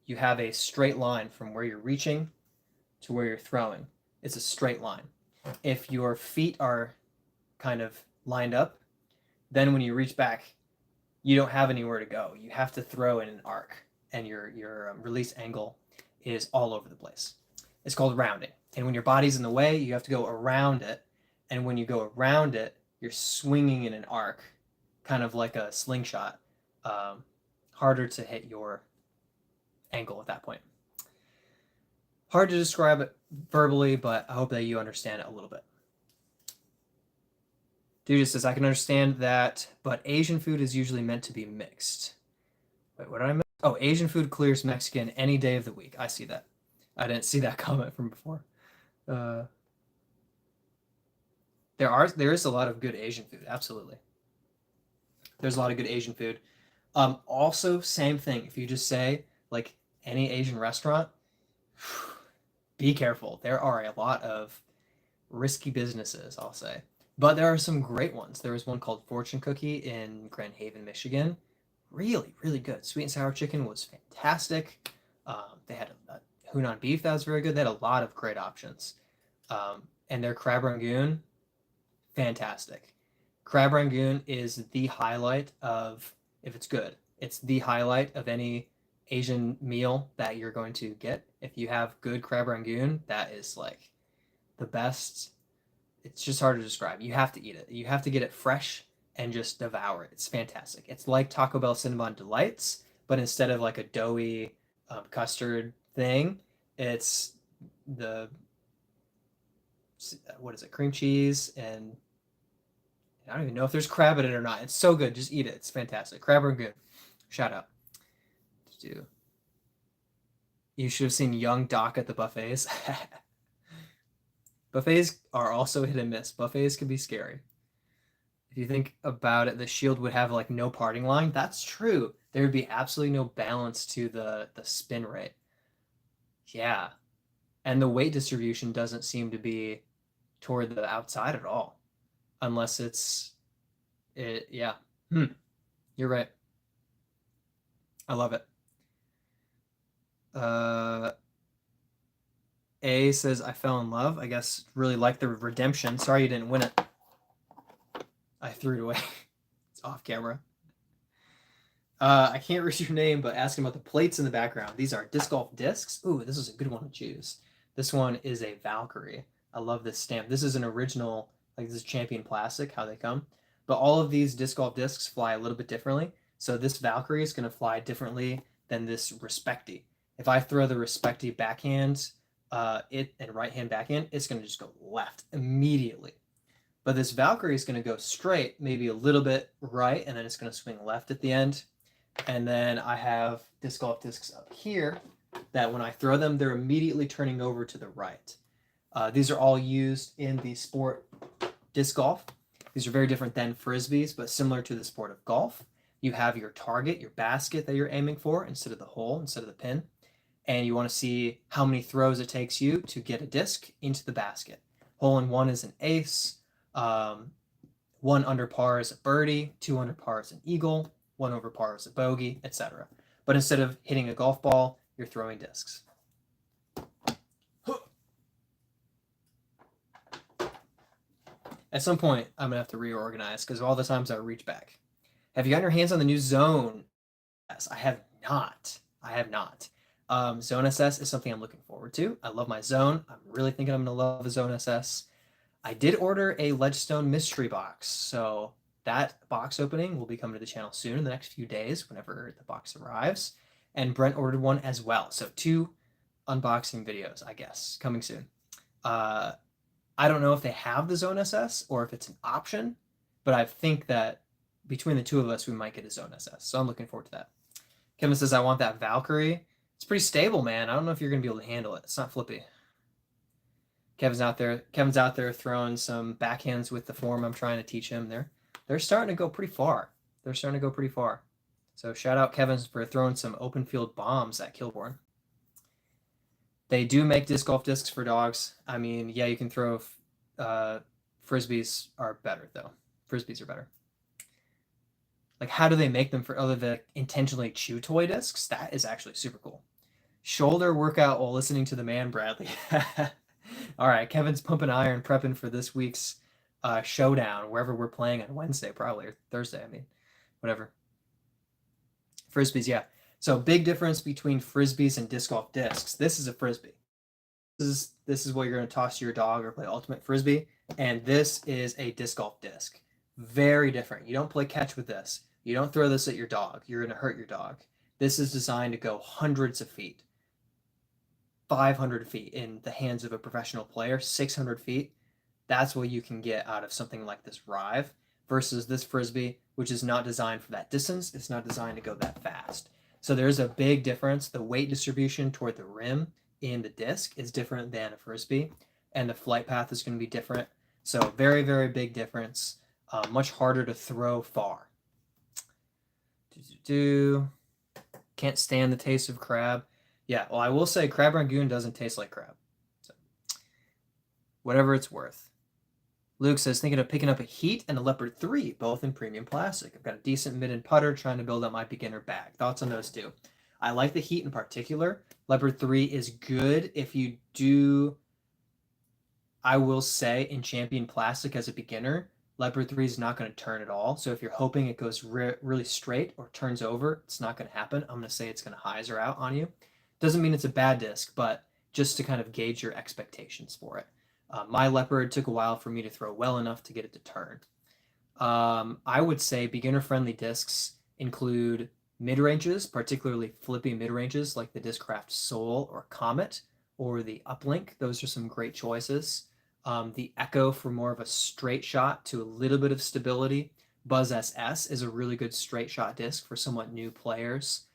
you have a straight line from where you're reaching to where you're throwing. It's a straight line. If your feet are kind of lined up, then when you reach back, you don't have anywhere to go. You have to throw in an arc, and your release angle is all over the place. It's called rounding. And when your body's in the way, you have to go around it. And when you go around it, you're swinging in an arc, kind of like a slingshot. Harder to hit your angle at that point. Hard to describe it verbally, but I hope that you understand it a little bit. Dude just says, I can understand that, but Asian food is usually meant to be mixed. Wait, what did I miss? Oh, Asian food clears Mexican any day of the week. I see that. I didn't see that comment from before. There is a lot of good Asian food. Absolutely. There's a lot of good Asian food. Also, same thing. If you just say, like, any Asian restaurant, be careful. There are a lot of risky businesses, I'll say. But there are some great ones. There was one called Fortune Cookie in Grand Haven, Michigan. Really, really good. Sweet and sour chicken was fantastic. They had a Hunan beef that was very good. They had a lot of great options. And their crab rangoon, fantastic. Crab rangoon is the highlight of, if it's good, it's the highlight of any Asian meal that you're going to get. If you have good crab rangoon, that is like the best. It's just hard to describe. You have to eat it. You have to get it fresh and just devour it. It's fantastic. It's like Taco Bell Cinnabon Delights, but instead of like a doughy custard thing, it's the, what is it, cream cheese, and I don't even know if there's crab in it or not. It's so good. Just eat it. It's fantastic. Crab rangoon. Shout out. You should have seen young Doc at the buffets. Buffets are also hit and miss. Buffets can be scary. If you think about it, the shield would have like no parting line. That's true. There would be absolutely no balance to the spin rate. Yeah. And the weight distribution doesn't seem to be toward the outside at all. Unless yeah. You're right. I love it. A says, I fell in love. I guess really like the redemption. Sorry you didn't win it. I threw it away. It's off camera. I can't read your name, but asking about the plates in the background. These are disc golf discs. Ooh, this is a good one to choose. This one is a Valkyrie. I love this stamp. This is an original, like this is Champion Plastic, how they come. But all of these disc golf discs fly a little bit differently. So this Valkyrie is going to fly differently than this Respecty. If I throw the Respecty backhand, and right hand backhand, it's going to just go left immediately. But this Valkyrie is going to go straight, maybe a little bit right, and then it's going to swing left at the end. And then I have disc golf discs up here that when I throw them, they're immediately turning over to the right. These are all used in the sport disc golf. These are very different than frisbees, but similar to the sport of golf. You have your target, your basket that you're aiming for instead of the hole, instead of the pin. And you want to see how many throws it takes you to get a disc into the basket. Hole in one is an ace. One under par is a birdie. Two under par is an eagle. One over par is a bogey, etc. But instead of hitting a golf ball, you're throwing discs. At some point, I'm going to have to reorganize because of all the times I reach back. Have you gotten your hands on the new Zone? Yes, I have not. Zone SS is something I'm looking forward to. I love my Zone. I'm really thinking I'm going to love the Zone SS. I did order a Ledgestone mystery box, so that box opening will be coming to the channel soon in the next few days whenever the box arrives. And Brent ordered one as well. So 2 unboxing videos, I guess, coming soon. I don't know if they have the Zone SS or if it's an option, but I think that between the two of us, we might get a Zone SS. So I'm looking forward to that. Kevin says, I want that Valkyrie. It's pretty stable, man. I don't know if you're going to be able to handle it. It's not flippy. Kevin's out there throwing some backhands with the form I'm trying to teach him. They're starting to go pretty far. So shout out Kevin for throwing some open field bombs at Kilbourne. They do make disc golf discs for dogs. I mean, yeah, you can throw frisbees are better though. Frisbees are better. Like, how do they make them for other than intentionally chew toy discs? That is actually super cool. Shoulder workout while listening to the man, Bradley. All right, Kevin's pumping iron, prepping for this week's showdown, wherever we're playing on Wednesday, probably, or Thursday, I mean, whatever. Frisbees, yeah. So big difference between frisbees and disc golf discs. This is a frisbee. This is what you're going to toss to your dog or play ultimate frisbee, and this is a disc golf disc. Very different. You don't play catch with this. You don't throw this at your dog. You're going to hurt your dog. This is designed to go hundreds of feet. 500 feet in the hands of a professional player, 600 feet. That's what you can get out of something like this Rive versus this frisbee, which is not designed for that distance. It's not designed to go that fast. So there's a big difference. The weight distribution toward the rim in the disc is different than a frisbee, and the flight path is going to be different. So very, very big difference. Much harder to throw far. Can't stand the taste of crab. Yeah, well, I will say crab rangoon doesn't taste like crab. So, whatever it's worth. Luke says, thinking of picking up a Heat and a Leopard 3, both in premium plastic. I've got a decent mid and putter trying to build up my beginner bag. Thoughts on those two? I like the Heat in particular. Leopard 3 is good if you do, I will say, in champion plastic as a beginner, Leopard 3 is not going to turn at all. So if you're hoping it goes really straight or turns over, it's not going to happen. I'm going to say it's going to hyzer out on you. Doesn't mean it's a bad disc, but just to kind of gauge your expectations for it. My Leopard took a while for me to throw well enough to get it to turn. I would say beginner-friendly discs include mid-ranges, particularly flippy mid-ranges like the Discraft Soul or Comet or the Uplink. Those are some great choices. The Echo for more of a straight shot to a little bit of stability. Buzz SS is a really good straight shot disc for somewhat new players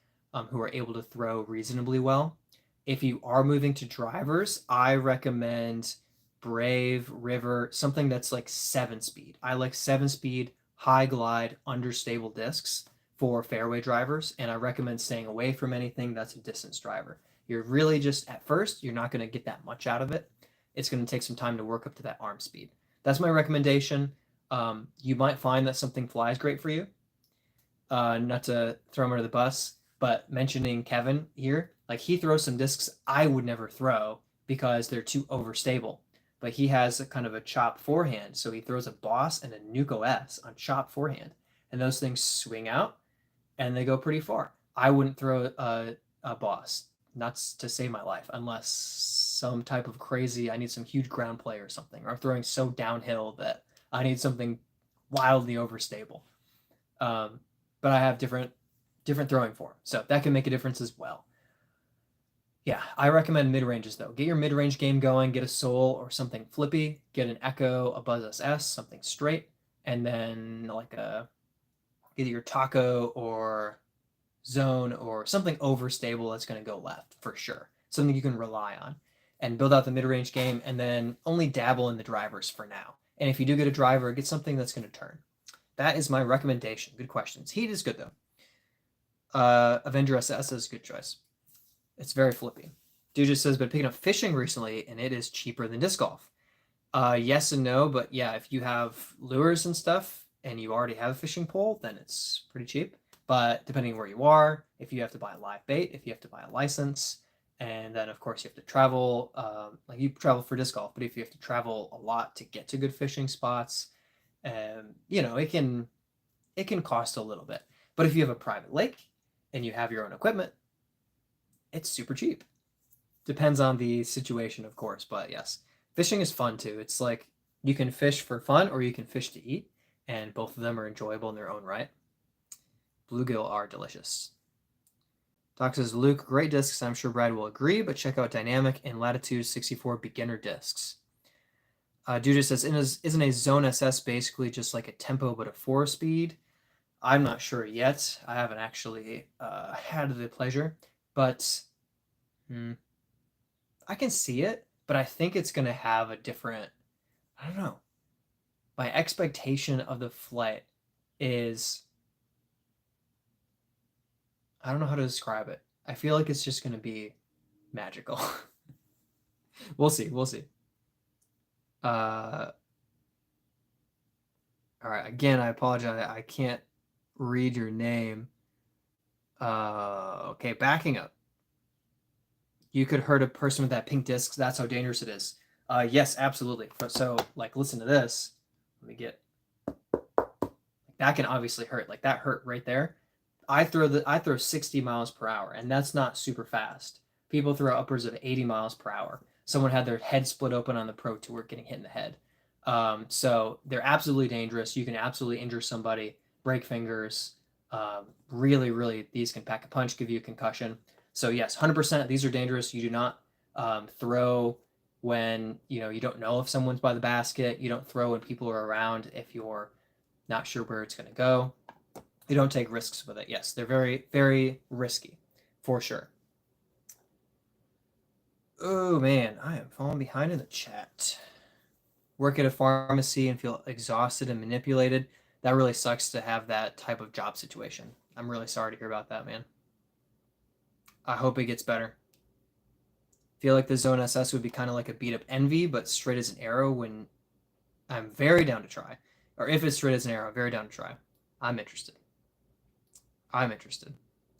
who are able to throw reasonably well. If you are moving to drivers, I recommend Brave, River, something that's like 7-speed. I like 7-speed, high glide, understable discs for fairway drivers, and I recommend staying away from anything that's a distance driver. You're really just, at first, you're not going to get that much out of it. It's going to take some time to work up to that arm speed. That's my recommendation. You might find that something flies great for you. Not to throw him under the bus, but mentioning Kevin here, like he throws some discs I would never throw because they're too overstable. But he has a kind of a chop forehand, so he throws a Boss and a Nuco S on chop forehand, and those things swing out and they go pretty far. I wouldn't throw a Boss, not to save my life, unless some type of crazy, I need some huge ground play or something, or I'm throwing so downhill that I need something wildly overstable. But I have different throwing form, so that can make a difference as well. Yeah, I recommend mid-ranges though. Get your mid-range game going, get a Soul or something flippy, get an Echo, a Buzz SS, something straight, and then like either your Taco or Zone or something overstable that's going to go left for sure. Something you can rely on. and build out the mid-range game, and then only dabble in the drivers for now. And if you do get a driver, get something that's going to turn. That is my recommendation. Good questions. Heat is good, though. Avenger SS is a good choice. It's very flippy. Dude just says, been picking up fishing recently, and it is cheaper than disc golf. Yes and no, but yeah, if you have lures and stuff, and you already have a fishing pole, then it's pretty cheap. But depending where you are, if you have to buy a live bait, if you have to buy a license, and then of course you have to travel, like you travel for disc golf, but if you have to travel a lot to get to good fishing spots, it can cost a little bit. But if you have a private lake and you have your own equipment, it's super cheap. Depends on the situation, of course, but yes, fishing is fun too. It's like you can fish for fun or you can fish to eat, and both of them are enjoyable in their own right. Bluegill are delicious. Doc says, Luke, great discs. I'm sure Brad will agree, but check out Dynamic and Latitude 64 beginner discs. Dude says, isn't a Zone SS basically just like a tempo but a 4-speed? I'm not sure yet. I haven't actually had the pleasure, but I can see it, but I think it's going to have a different, I don't know. My expectation of the flight is, I don't know how to describe it. I feel like it's just going to be magical. We'll see. All right. Again, I apologize. I can't read your name. Okay, backing up. You could hurt a person with that pink disc. That's how dangerous it is. Yes, absolutely. So, like, listen to this. Let me get. That can obviously hurt. Like, that hurt right there. I throw 60 miles per hour, and that's not super fast. People throw upwards of 80 miles per hour. Someone had their head split open on the Pro Tour getting hit in the head. So they're absolutely dangerous. You can absolutely injure somebody, break fingers. Really, really, these can pack a punch, give you a concussion. So yes, 100%, these are dangerous. You do not throw when you don't know if someone's by the basket. You don't throw when people are around if you're not sure where it's going to go. You don't take risks with it. Yes, they're very, very risky, for sure. Oh man, I am falling behind in the chat. Work at a pharmacy and feel exhausted and manipulated. That really sucks to have that type of job situation. I'm really sorry to hear about that, man. I hope it gets better. Feel like the Zone SS would be kind of like a beat up Envy, but straight as an arrow. When I'm very down to try. Or if it's straight as an arrow, I'm very down to try. I'm interested.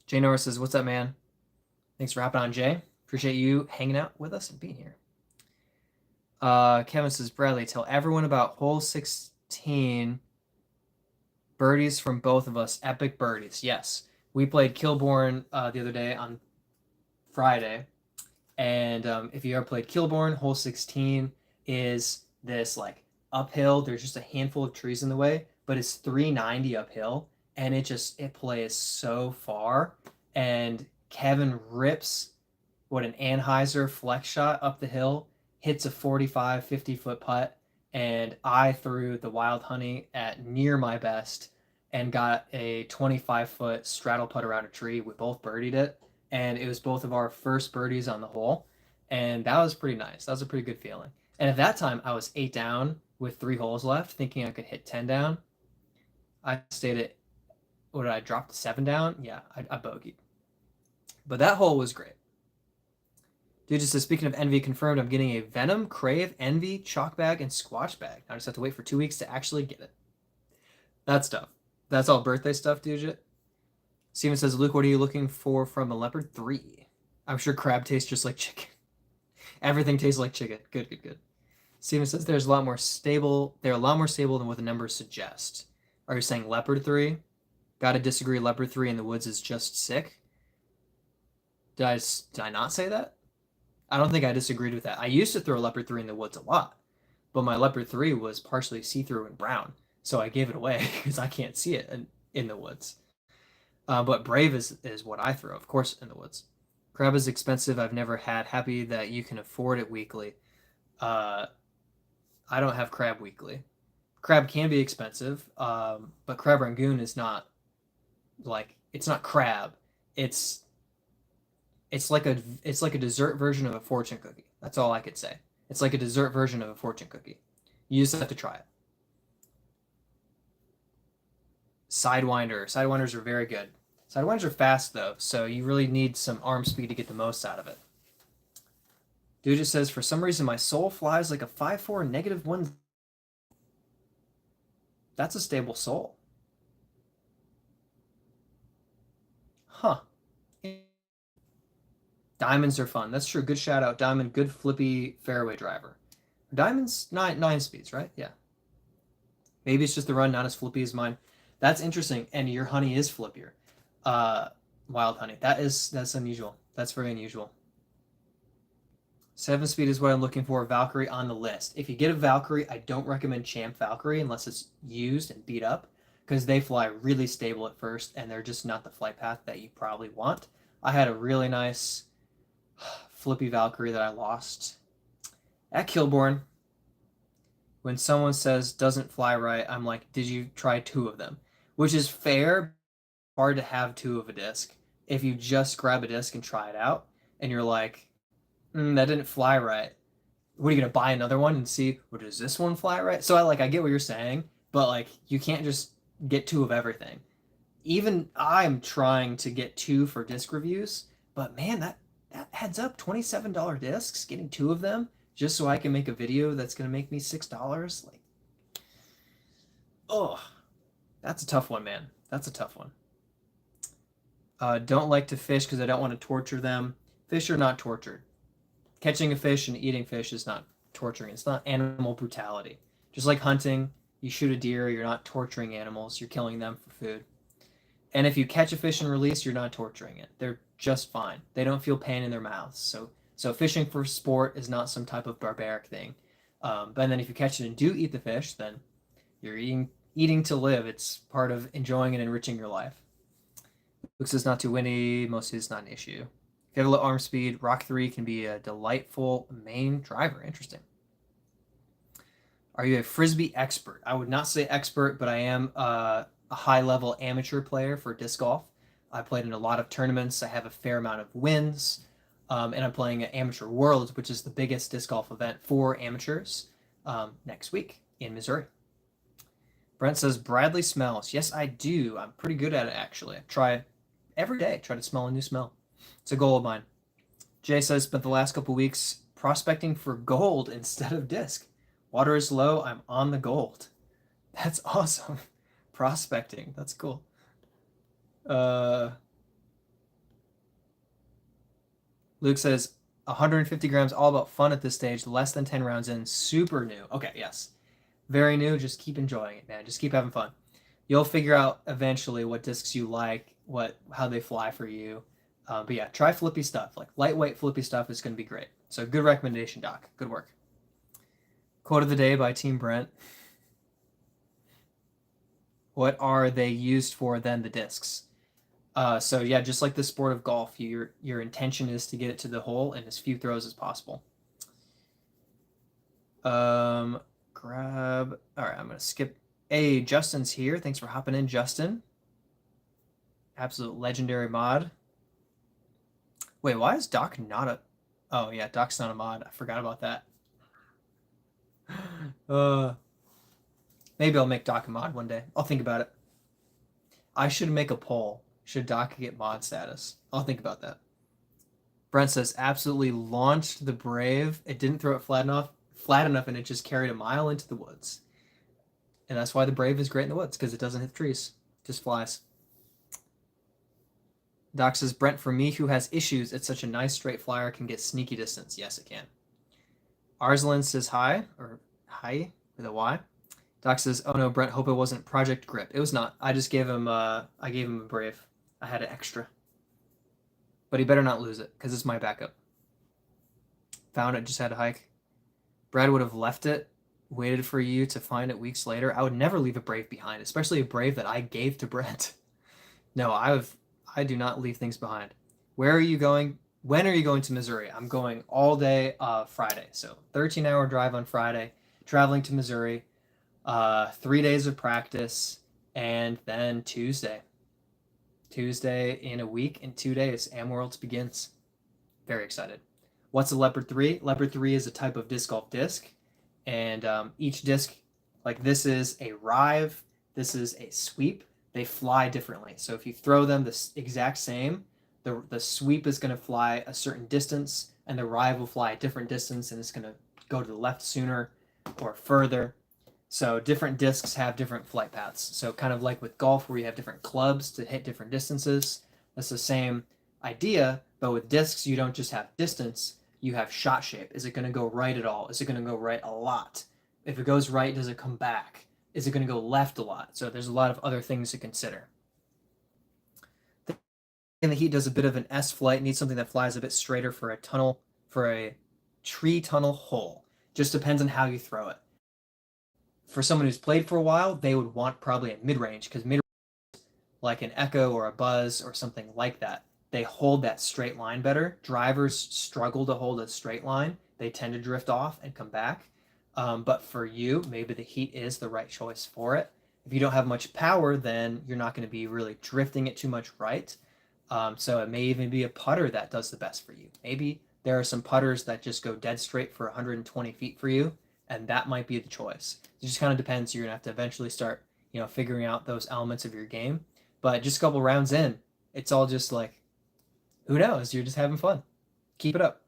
Jay Norris says, what's up, man? Thanks for hopping on, Jay. Appreciate you hanging out with us and being here. Kevin says, Bradley, tell everyone about hole 16. Birdies from both of us. Epic birdies. Yes. We played Kilbourne the other day on Friday. And if you ever played Kilbourne, hole 16 is this like uphill. There's just a handful of trees in the way, but it's 390 uphill. And it plays so far. And Kevin rips an Anheuser flex shot up the hill, hits a 45, 50-foot putt, and I threw the Wild Honey at near my best and got a 25-foot straddle putt around a tree. We both birdied it, and it was both of our first birdies on the hole, and that was pretty nice. That was a pretty good feeling. And at that time, I was 8 down with 3 holes left, thinking I could hit 10 down. I stayed at, what did I drop to 7 down? Yeah, I bogeyed. But that hole was great. Dude just says, speaking of Envy, confirmed I'm getting a Venom, Crave, Envy, Chalk Bag, and Squash Bag. I just have to wait for 2 weeks to actually get it. That's tough. That's all birthday stuff, dude. Steven says, Luke, what are you looking for from a Leopard 3? I'm sure crab tastes just like chicken. Everything tastes like chicken. Good. Steven says, they're a lot more stable than what the numbers suggest. Are you saying Leopard 3? Gotta disagree. Leopard 3 in the woods is just sick. Did I not say that? I don't think I disagreed with that. I used to throw Leopard 3 in the woods a lot, but my Leopard 3 was partially see-through and brown, so I gave it away because I can't see it in the woods. But Brave is what I throw, of course, in the woods. Crab is expensive. I've never had. Happy that you can afford it weekly. I don't have crab weekly. Crab can be expensive, but Crab Rangoon is not it's not crab. It's like a dessert version of a fortune cookie. That's all I could say. It's like a dessert version of a fortune cookie. You just have to try it. Sidewinder. Sidewinders are very good. Sidewinders are fast though, so you really need some arm speed to get the most out of it. Dude just says, for some reason my soul flies like a 5-4 -1. That's a stable soul. Huh. Diamonds are fun. That's true. Good shout out. Diamond, good flippy fairway driver. Diamond's nine speeds, right? Yeah. Maybe it's just the run not as flippy as mine. That's interesting. And your honey is flippier. Wild honey. That's unusual. That's very unusual. 7 speed is what I'm looking for. Valkyrie on the list. If you get a Valkyrie, I don't recommend Champ Valkyrie unless it's used and beat up, because they fly really stable at first and they're just not the flight path that you probably want. I had a really nice flippy Valkyrie that I lost at Kilbourne. When someone says doesn't fly right, I'm like, did you try 2 of them? Which is fair. Hard to have 2 of a disc. If you just grab a disc and try it out and you're like, that didn't fly right. What are you gonna buy another one and see, well, does this one fly right? So I get what you're saying, but like you can't just get 2 of everything. Even I'm trying to get 2 for disc reviews, but man, that adds up. $27 discs, getting 2 of them just so I can make a video that's gonna make me $6. Like, oh, that's a tough one, man. That's a tough one. Don't like to fish because I don't want to torture them. Fish are not tortured. Catching a fish and eating fish is not torturing. It's not animal brutality. Just like hunting, you shoot a deer, you're not torturing animals, you're killing them for food. And if you catch a fish and release, you're not torturing it. They're just fine. They don't feel pain in their mouths. So fishing for sport is not some type of barbaric thing. But then if you catch it and do eat the fish, then you're eating to live. It's part of enjoying and enriching your life. Looks is not too windy. Mostly it's not an issue. If you have a low arm speed, Rock 3 can be a delightful main driver. Interesting. Are you a frisbee expert? I would not say expert, but I am a high-level amateur player for disc golf. I played in a lot of tournaments. I have a fair amount of wins. And I'm playing at Amatuer Worlds, which is the biggest disc golf event for amateurs, next week in Missouri. Brent says, Bradley smells. Yes, I do. I'm pretty good at it, actually. I try every day, try to smell a new smell. It's a goal of mine. Jay says, spent the last couple weeks prospecting for gold instead of disc. Water is low. I'm on the gold. That's awesome. Prospecting. That's cool. Luke says, 150 grams, all about fun at this stage. Less than 10 rounds in. Super new. Okay, yes. Very new. Just keep enjoying it, man. Just keep having fun. You'll figure out eventually what discs you like, how they fly for you. But yeah, try flippy stuff. Like lightweight flippy stuff is going to be great. So good recommendation, Doc. Good work. Quote of the day by Team Brent. What are they used for then, the discs? So yeah, just like the sport of golf, your intention is to get it to the hole in as few throws as possible. Grab. All right, I'm going to skip. Hey, Justin's here. Thanks for hopping in, Justin. Absolute legendary mod. Wait, why is Doc not a... Oh, yeah, Doc's not a mod. I forgot about that. Maybe I'll make Doc a mod one day. I'll think about it. I should make a poll. Should Doc get mod status? I'll think about that. Brent says, absolutely launched the Brave. It didn't throw it flat enough, and it just carried a mile into the woods. And that's why the Brave is great in the woods, because it doesn't hit trees. It just flies. Doc says, Brent, for me who has issues, it's such a nice straight flyer, can get sneaky distance. Yes, it can. Arslan says hi, or hi with a Y. Doc says, oh no, Brent, hope it wasn't Project Grip. It was not. I just gave him a Brave. I had an extra. But he better not lose it, because it's my backup. Found it, just had to hike. Brad would have left it, waited for you to find it weeks later. I would never leave a Brave behind, especially a Brave that I gave to Brent. No, I do not leave things behind. Where are you going? When are you going to Missouri? I'm going all day Friday. So 13-hour drive on Friday, traveling to Missouri, 3 days of practice, and then Tuesday. Tuesday in a week, in 2 days, Am Worlds begins. Very excited. What's a leopard 3? Leopard 3 is a type of disc golf disc, and each disc, like this is a rive, this is a sweep. They fly differently. So if you throw them the exact same, the sweep is going to fly a certain distance, and the rive will fly a different distance, and it's going to go to the left sooner or further. So different discs have different flight paths. So kind of like with golf where you have different clubs to hit different distances, that's the same idea, but with discs you don't just have distance, you have shot shape. Is it going to go right at all? Is it going to go right a lot? If it goes right, does it come back? Is it going to go left a lot? So there's a lot of other things to consider. And the Heat does a bit of an S flight, needs something that flies a bit straighter for a tunnel, for a tree tunnel hole. Just depends on how you throw it. For someone who's played for a while, they would want probably a mid-range, because mid-range, like an Echo or a Buzz or something like that, they hold that straight line better. Drivers struggle to hold a straight line. They tend to drift off and come back. But for you, maybe the Heat is the right choice for it. If you don't have much power, then you're not going to be really drifting it too much right. So it may even be a putter that does the best for you. Maybe there are some putters that just go dead straight for 120 feet for you, and that might be the choice. It just kind of depends. You're going to have to eventually start, figuring out those elements of your game. But just a couple rounds in, it's all just like, who knows? You're just having fun. Keep it up.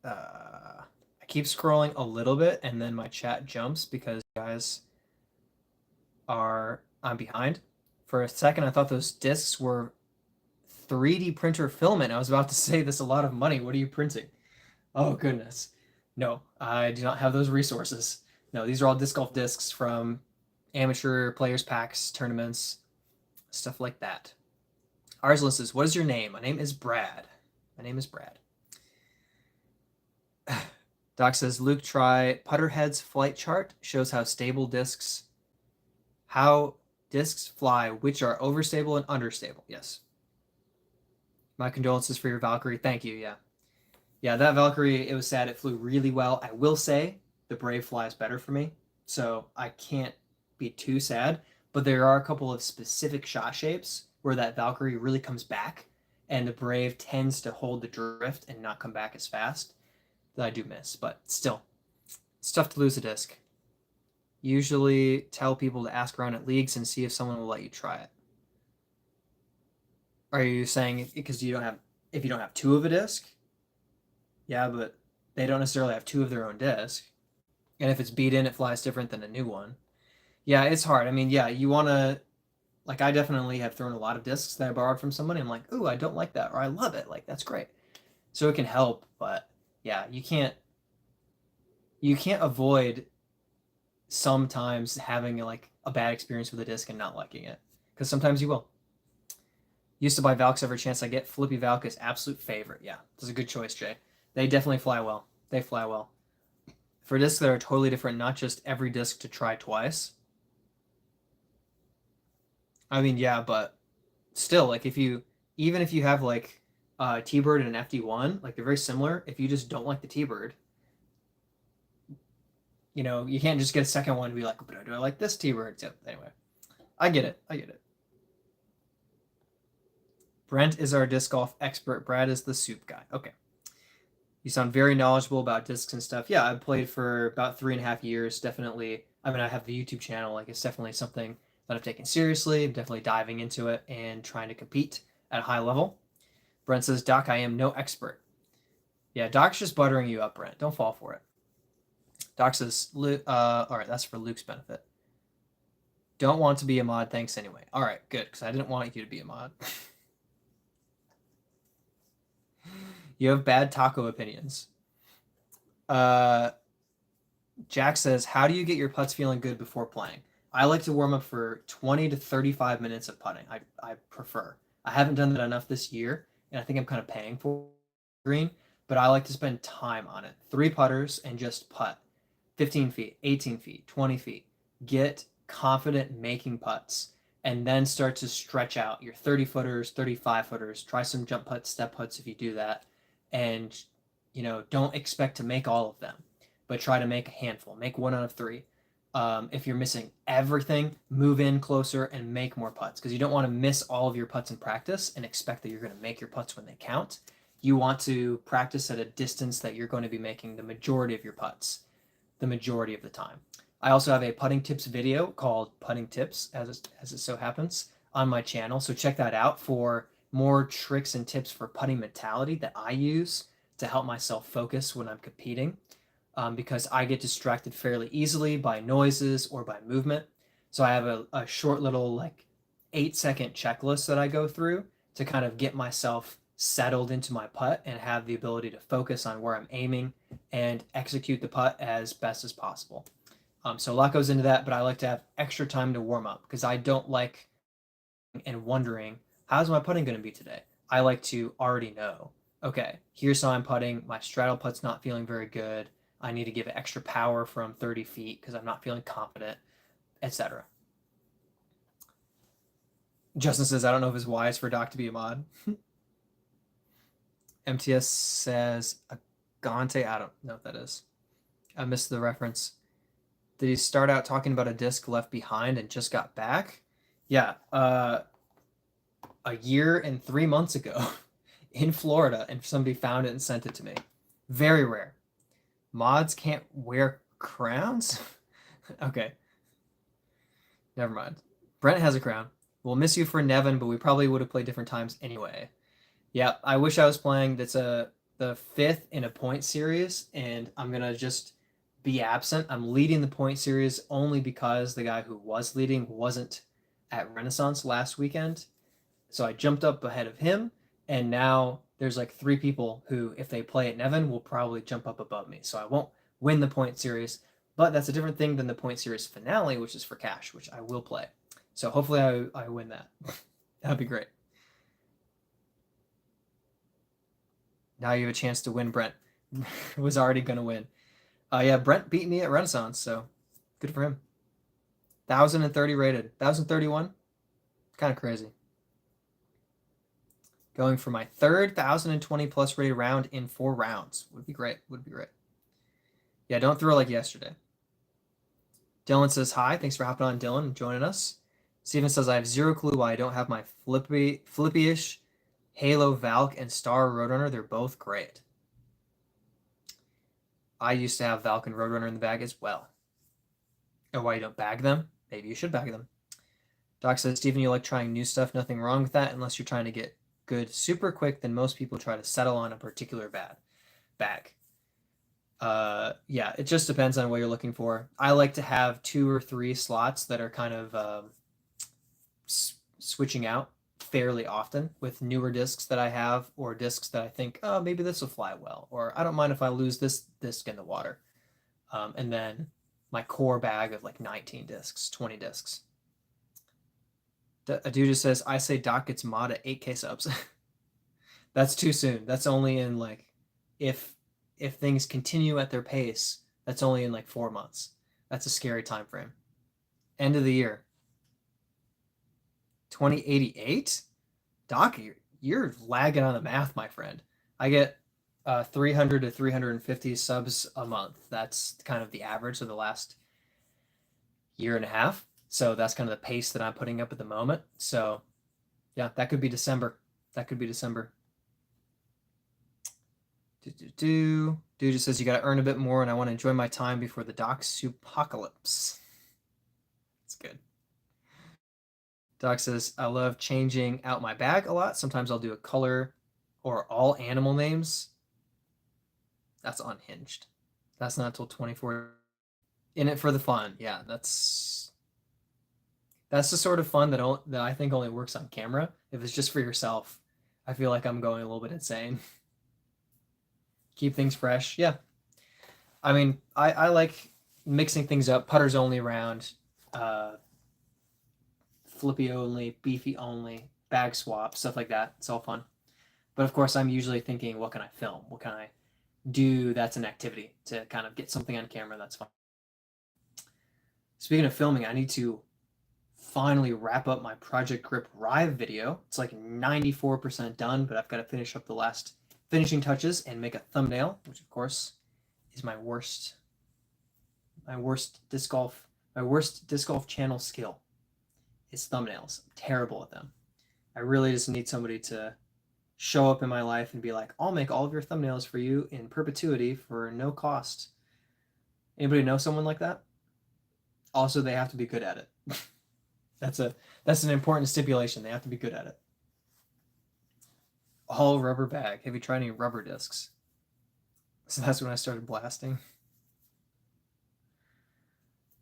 I keep scrolling a little bit, and then my chat jumps because you guys I'm behind. For a second, I thought those discs were 3D printer filament. I was about to say this a lot of money. What are you printing? Oh, goodness. No, I do not have those resources. No, these are all disc golf discs from amateur players packs, tournaments, stuff like that. Arslan says, what is your name? My name is Brad. My name is Brad. Doc says, Luke, try Putterhead's flight chart. Shows how discs fly, which are overstable and understable. Yes. My condolences for your Valkyrie. Thank you. Yeah. Yeah, that Valkyrie, it was sad. It flew really well. I will say the Brave flies better for me, so I can't be too sad. But there are a couple of specific shot shapes where that Valkyrie really comes back, and the Brave tends to hold the drift and not come back as fast that I do miss. But still, it's tough to lose a disc. Usually tell people to ask around at leagues and see if someone will let you try it. Are you saying because if you don't have two of a disc? Yeah, but they don't necessarily have two of their own disc. And if it's beat in, it flies different than a new one. Yeah, it's hard. I mean, yeah, you want to, like, I definitely have thrown a lot of discs that I borrowed from somebody. I'm like, ooh, I don't like that, or I love it. Like, that's great. So it can help, but yeah, you can't avoid sometimes having like a bad experience with a disc and not liking it, because sometimes you will. Used to buy Valks every chance I get. Flippy Valk is absolute favorite. Yeah, that's a good choice, Jay. They definitely fly well. They fly well. For discs that are totally different, not just every disc to try twice. I mean, yeah, but still, like even if you have like T-Bird and an FD1, like they're very similar. If you just don't like the T-Bird, you can't just get a second one and be like, but do I like this T-Bird? So anyway, I get it. Brent is our disc golf expert. Brad is the soup guy. Okay. You sound very knowledgeable about discs and stuff. Yeah, I've played for about 3.5 years. Definitely. I mean, I have the YouTube channel. Like, it's definitely something that I've taken seriously. I'm definitely diving into it and trying to compete at a high level. Brent says, Doc, I am no expert. Yeah, Doc's just buttering you up, Brent. Don't fall for it. Doc says, all right, that's for Luke's benefit. Don't want to be a mod. Thanks anyway. All right, good, because I didn't want you to be a mod. You have bad taco opinions. Jack says, how do you get your putts feeling good before playing? I like to warm up for 20 to 35 minutes of putting. I prefer. I haven't done that enough this year, and I think I'm kind of paying for green, but I like to spend time on it. 3 putters and just putt. 15 feet, 18 feet, 20 feet. Get confident making putts, and then start to stretch out your 30 footers, 35 footers. Try some jump putts, step putts if you do that. And, don't expect to make all of them, but try to make a handful. Make 1 out of 3. If you're missing everything, move in closer and make more putts, because you don't want to miss all of your putts in practice and expect that you're going to make your putts when they count. You want to practice at a distance that you're going to be making the majority of your putts the majority of the time. I also have a putting tips video called Putting Tips, as it so happens, on my channel. So check that out for more tricks and tips for putting mentality that I use to help myself focus when I'm competing, because I get distracted fairly easily by noises or by movement. So I have a short little like 8-second checklist that I go through to kind of get myself settled into my putt and have the ability to focus on where I'm aiming and execute the putt as best as possible. So a lot goes into that, but I like to have extra time to warm up because I don't like and wondering, how's my putting going to be today? I like to already know, okay, here's how I'm putting. My straddle putt's not feeling very good. I need to give it extra power from 30 feet because I'm not feeling confident, etc. Justin says, I don't know if it's wise for Doc to be a mod. MTS says, Agante, I don't know what that is. I missed the reference. Did he start out talking about a disc left behind and just got back? Yeah, a year and 3 months ago in Florida, and somebody found it and sent it to me. Very rare. Mods can't wear crowns? Okay. Never mind. Brent has a crown. We'll miss you for Nevin, but we probably would have played different times anyway. Yeah, I wish I was playing. That's the 5th in a point series, and I'm gonna just be absent. I'm leading the point series only because the guy who was leading wasn't at Renaissance last weekend. So I jumped up ahead of him, and now there's like 3 people who, if they play at Nevin, will probably jump up above me. So I won't win the point series, but that's a different thing than the point series finale, which is for cash, which I will play. So hopefully I win that. That'd be great. Now you have a chance to win. Brent was already going to win. Yeah, Brent beat me at Renaissance, so good for him. 1,030 rated. 1,031? Kind of crazy. Going for my third 1,020 plus rated round in 4 rounds. Would be great. Would be great. Yeah, don't throw like yesterday. Dylan says hi. Thanks for hopping on, Dylan, and joining us. Steven says, I have zero clue why I don't have my Flippy-ish Halo Valk and Star Roadrunner. They're both great. I used to have Valk and Roadrunner in the bag as well. And why you don't bag them? Maybe you should bag them. Doc says, Steven, you like trying new stuff. Nothing wrong with that unless you're trying to get good super quick. Then most people try to settle on a particular bag. Yeah, it just depends on what you're looking for. I like to have 2 or 3 slots that are kind of switching out fairly often with newer discs that I have, or discs that I think, oh, maybe this will fly well, or I don't mind if I lose this disc in the water. And then my core bag of like 19 discs, 20 discs. A dude just says, I say Doc gets mod at 8K subs. That's too soon. That's only in like, if things continue at their pace, that's only in like 4 months. That's a scary time frame. End of the year. 2088? Doc, you're lagging on the math, my friend. I get 300 to 350 subs a month. That's kind of the average of the last year and a half. So that's kind of the pace that I'm putting up at the moment. So yeah, that could be December. That could be December. Dude just says, you got to earn a bit more, and I want to enjoy my time before the Doc Soupocalypse. It's good. Doc says, I love changing out my bag a lot. Sometimes I'll do a color or all animal names. That's unhinged. That's not until 24. In it for the fun. Yeah, that's the sort of fun that I think only works on camera. If it's just for yourself, I feel like I'm going a little bit insane. Keep things fresh. Yeah. I mean, I like mixing things up. Putters only round, flippy only, beefy only, bag swap, stuff like that. It's all fun. But of course, I'm usually thinking, what can I film? What can I do that's an activity to kind of get something on camera that's fun. Speaking of filming, I need to finally wrap up my Project Grip Rive video. It's like 94% done, but I've got to finish up the last finishing touches and make a thumbnail, which of course is my worst disc golf My worst disc golf channel skill is thumbnails. I'm terrible at them. I really just need somebody to show up in my life and be like, I'll make all of your thumbnails for you in perpetuity for no cost. Anybody know someone like that? Also, they have to be good at it. That's an important stipulation. They have to be good at it. All rubber bag. Have you tried any rubber discs? So that's when I started blasting.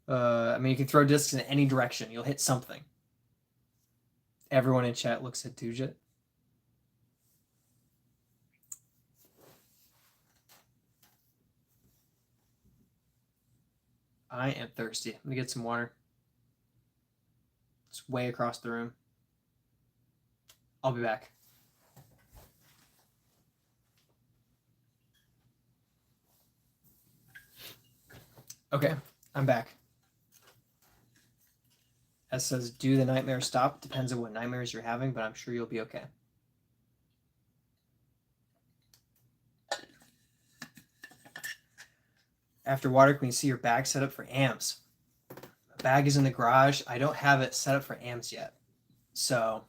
I mean, you can throw discs in any direction. You'll hit something. Everyone in chat looks at Dujit. I am thirsty. I'm gonna get some water. It's way across the room. I'll be back. Okay, I'm back. S says, do the nightmare stop? Depends on what nightmares you're having, but I'm sure you'll be okay. After water, can you see your bag set up for AMs? The bag is in the garage. I don't have it set up for AMs yet. So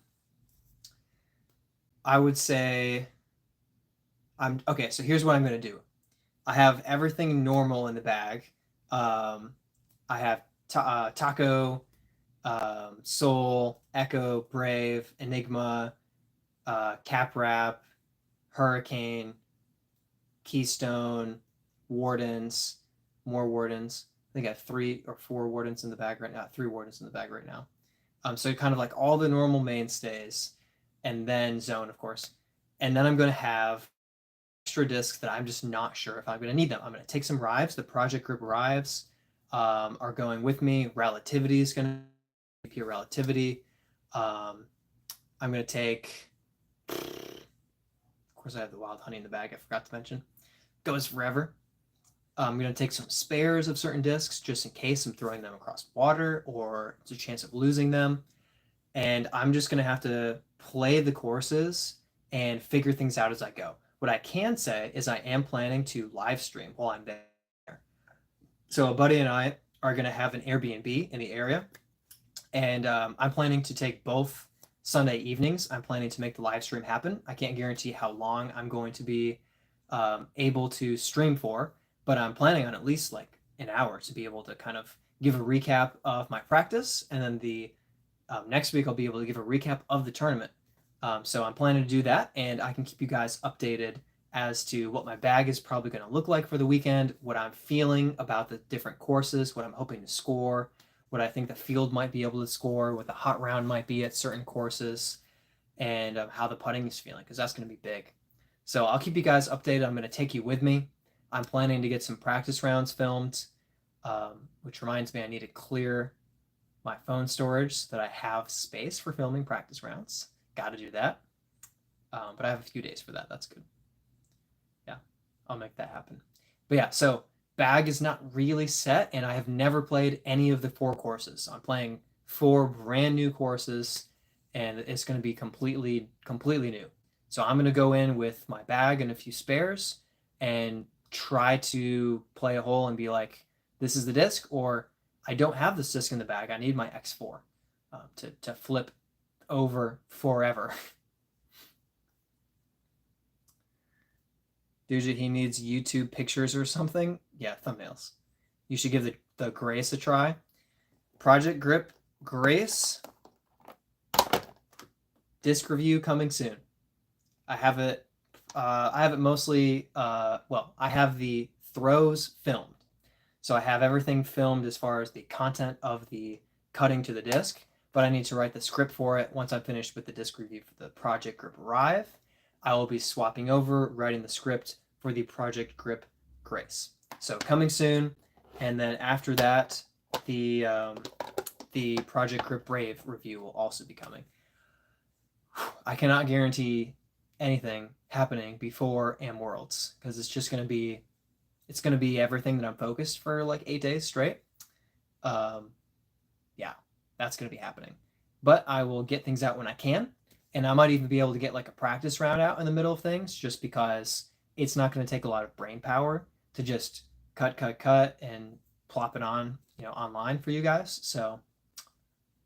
I would say okay, so here's what I'm going to do. I have everything normal in the bag. I have Taco, Soul, Echo, Brave, Enigma, Cap Wrap, Hurricane, Keystone, Wardens, more Wardens. I think I have 3 or 4 Wardens in the bag right now. 3 Wardens in the bag right now. So kind of like all the normal mainstays, and then Zone, of course. And then I'm going to have extra discs that I'm just not sure if I'm going to need them. I'm going to take some Rives. The Project Grip Rives are going with me. Relativity is going to be Relativity. I'm going to take, of course, I have the Wild Honey in the bag. I forgot to mention. Goes forever. I'm going to take some spares of certain discs just in case I'm throwing them across water or there's a chance of losing them. And I'm just going to have to play the courses and figure things out as I go. What I can say is I am planning to live stream while I'm there. So a buddy and I are going to have an Airbnb in the area. And I'm planning to take both Sunday evenings. I'm planning to make the live stream happen. I can't guarantee how long I'm going to be able to stream for, but I'm planning on at least like an hour to be able to kind of give a recap of my practice. And then the next week I'll be able to give a recap of the tournament. So I'm planning to do that, and I can keep you guys updated as to what my bag is probably going to look like for the weekend, what I'm feeling about the different courses, what I'm hoping to score, what I think the field might be able to score, what the hot round might be at certain courses, and how the putting is feeling, because that's going to be big. So I'll keep you guys updated. I'm going to take you with me. I'm planning to get some practice rounds filmed, which reminds me I need to clear my phone storage so that I have space for filming practice rounds. Got to do that. But I have a few days for that. That's good. Yeah, I'll make that happen. But yeah, so bag is not really set, and I have never played any of the 4 courses. I'm playing 4 brand new courses, and it's going to be completely new. So I'm going to go in with my bag and a few spares and try to play a hole and be like, this is the disc, or I don't have this disc in the bag. I need my X4 to flip over forever. Dude, he needs YouTube pictures or something. Yeah, thumbnails. You should give the Grace a try. Project Grip Grace. Disc review coming soon. I have it mostly, well, I have the throws filmed. So I have everything filmed as far as the content of the cutting to the disc, but I need to write the script for it. Once I'm finished with the disc review for the Project Grip Rive, I will be swapping over, writing the script for the Project Grip Grace. So coming soon, and then after that, the Project Grip Brave review will also be coming. I cannot guarantee anything happening before Am Worlds because it's just going to be everything that I'm focused for like 8 days straight. Yeah, that's going to be happening. But I will get things out when I can, and I might even be able to get like a practice round out in the middle of things just because it's not going to take a lot of brain power to just cut and plop it on online for you guys. So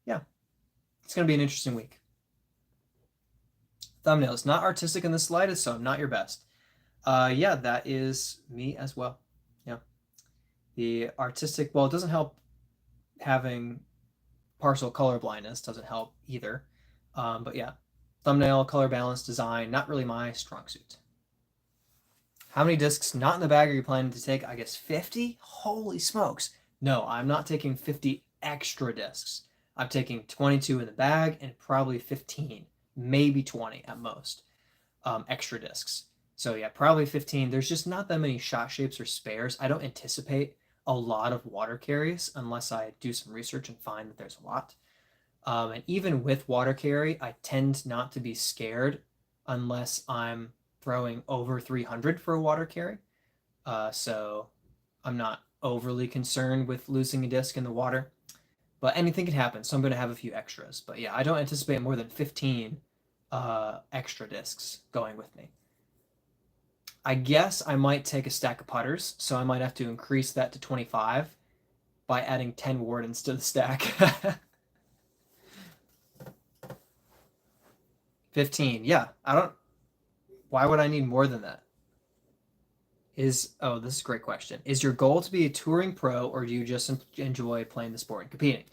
yeah, it's going to be an interesting week. Thumbnails, not artistic in the slightest, so I'm not your best. Yeah, that is me as well. Yeah. The artistic, well, it doesn't help having partial color blindness, doesn't help either. But yeah, thumbnail, color balance, design, not really my strong suit. How many discs not in the bag are you planning to take? I guess 50? Holy smokes. No, I'm not taking 50 extra discs. I'm taking 22 in the bag and probably 15, maybe 20 at most, extra discs. So yeah, probably 15. There's just not that many shot shapes or spares. I don't anticipate a lot of water carries unless I do some research and find that there's a lot. And even with water carry, I tend not to be scared unless I'm throwing over 300 for a water carry. So I'm not overly concerned with losing a disc in the water, but anything can happen. So I'm going to have a few extras. But yeah, I don't anticipate more than 15 extra discs going with me. I guess I might take a stack of putters, so I might have to increase that to 25 by adding 10 wardens to the stack. 15. Yeah, why would I need more than that? This is a great question. Is your goal to be a touring pro, or do you just enjoy playing the sport and competing?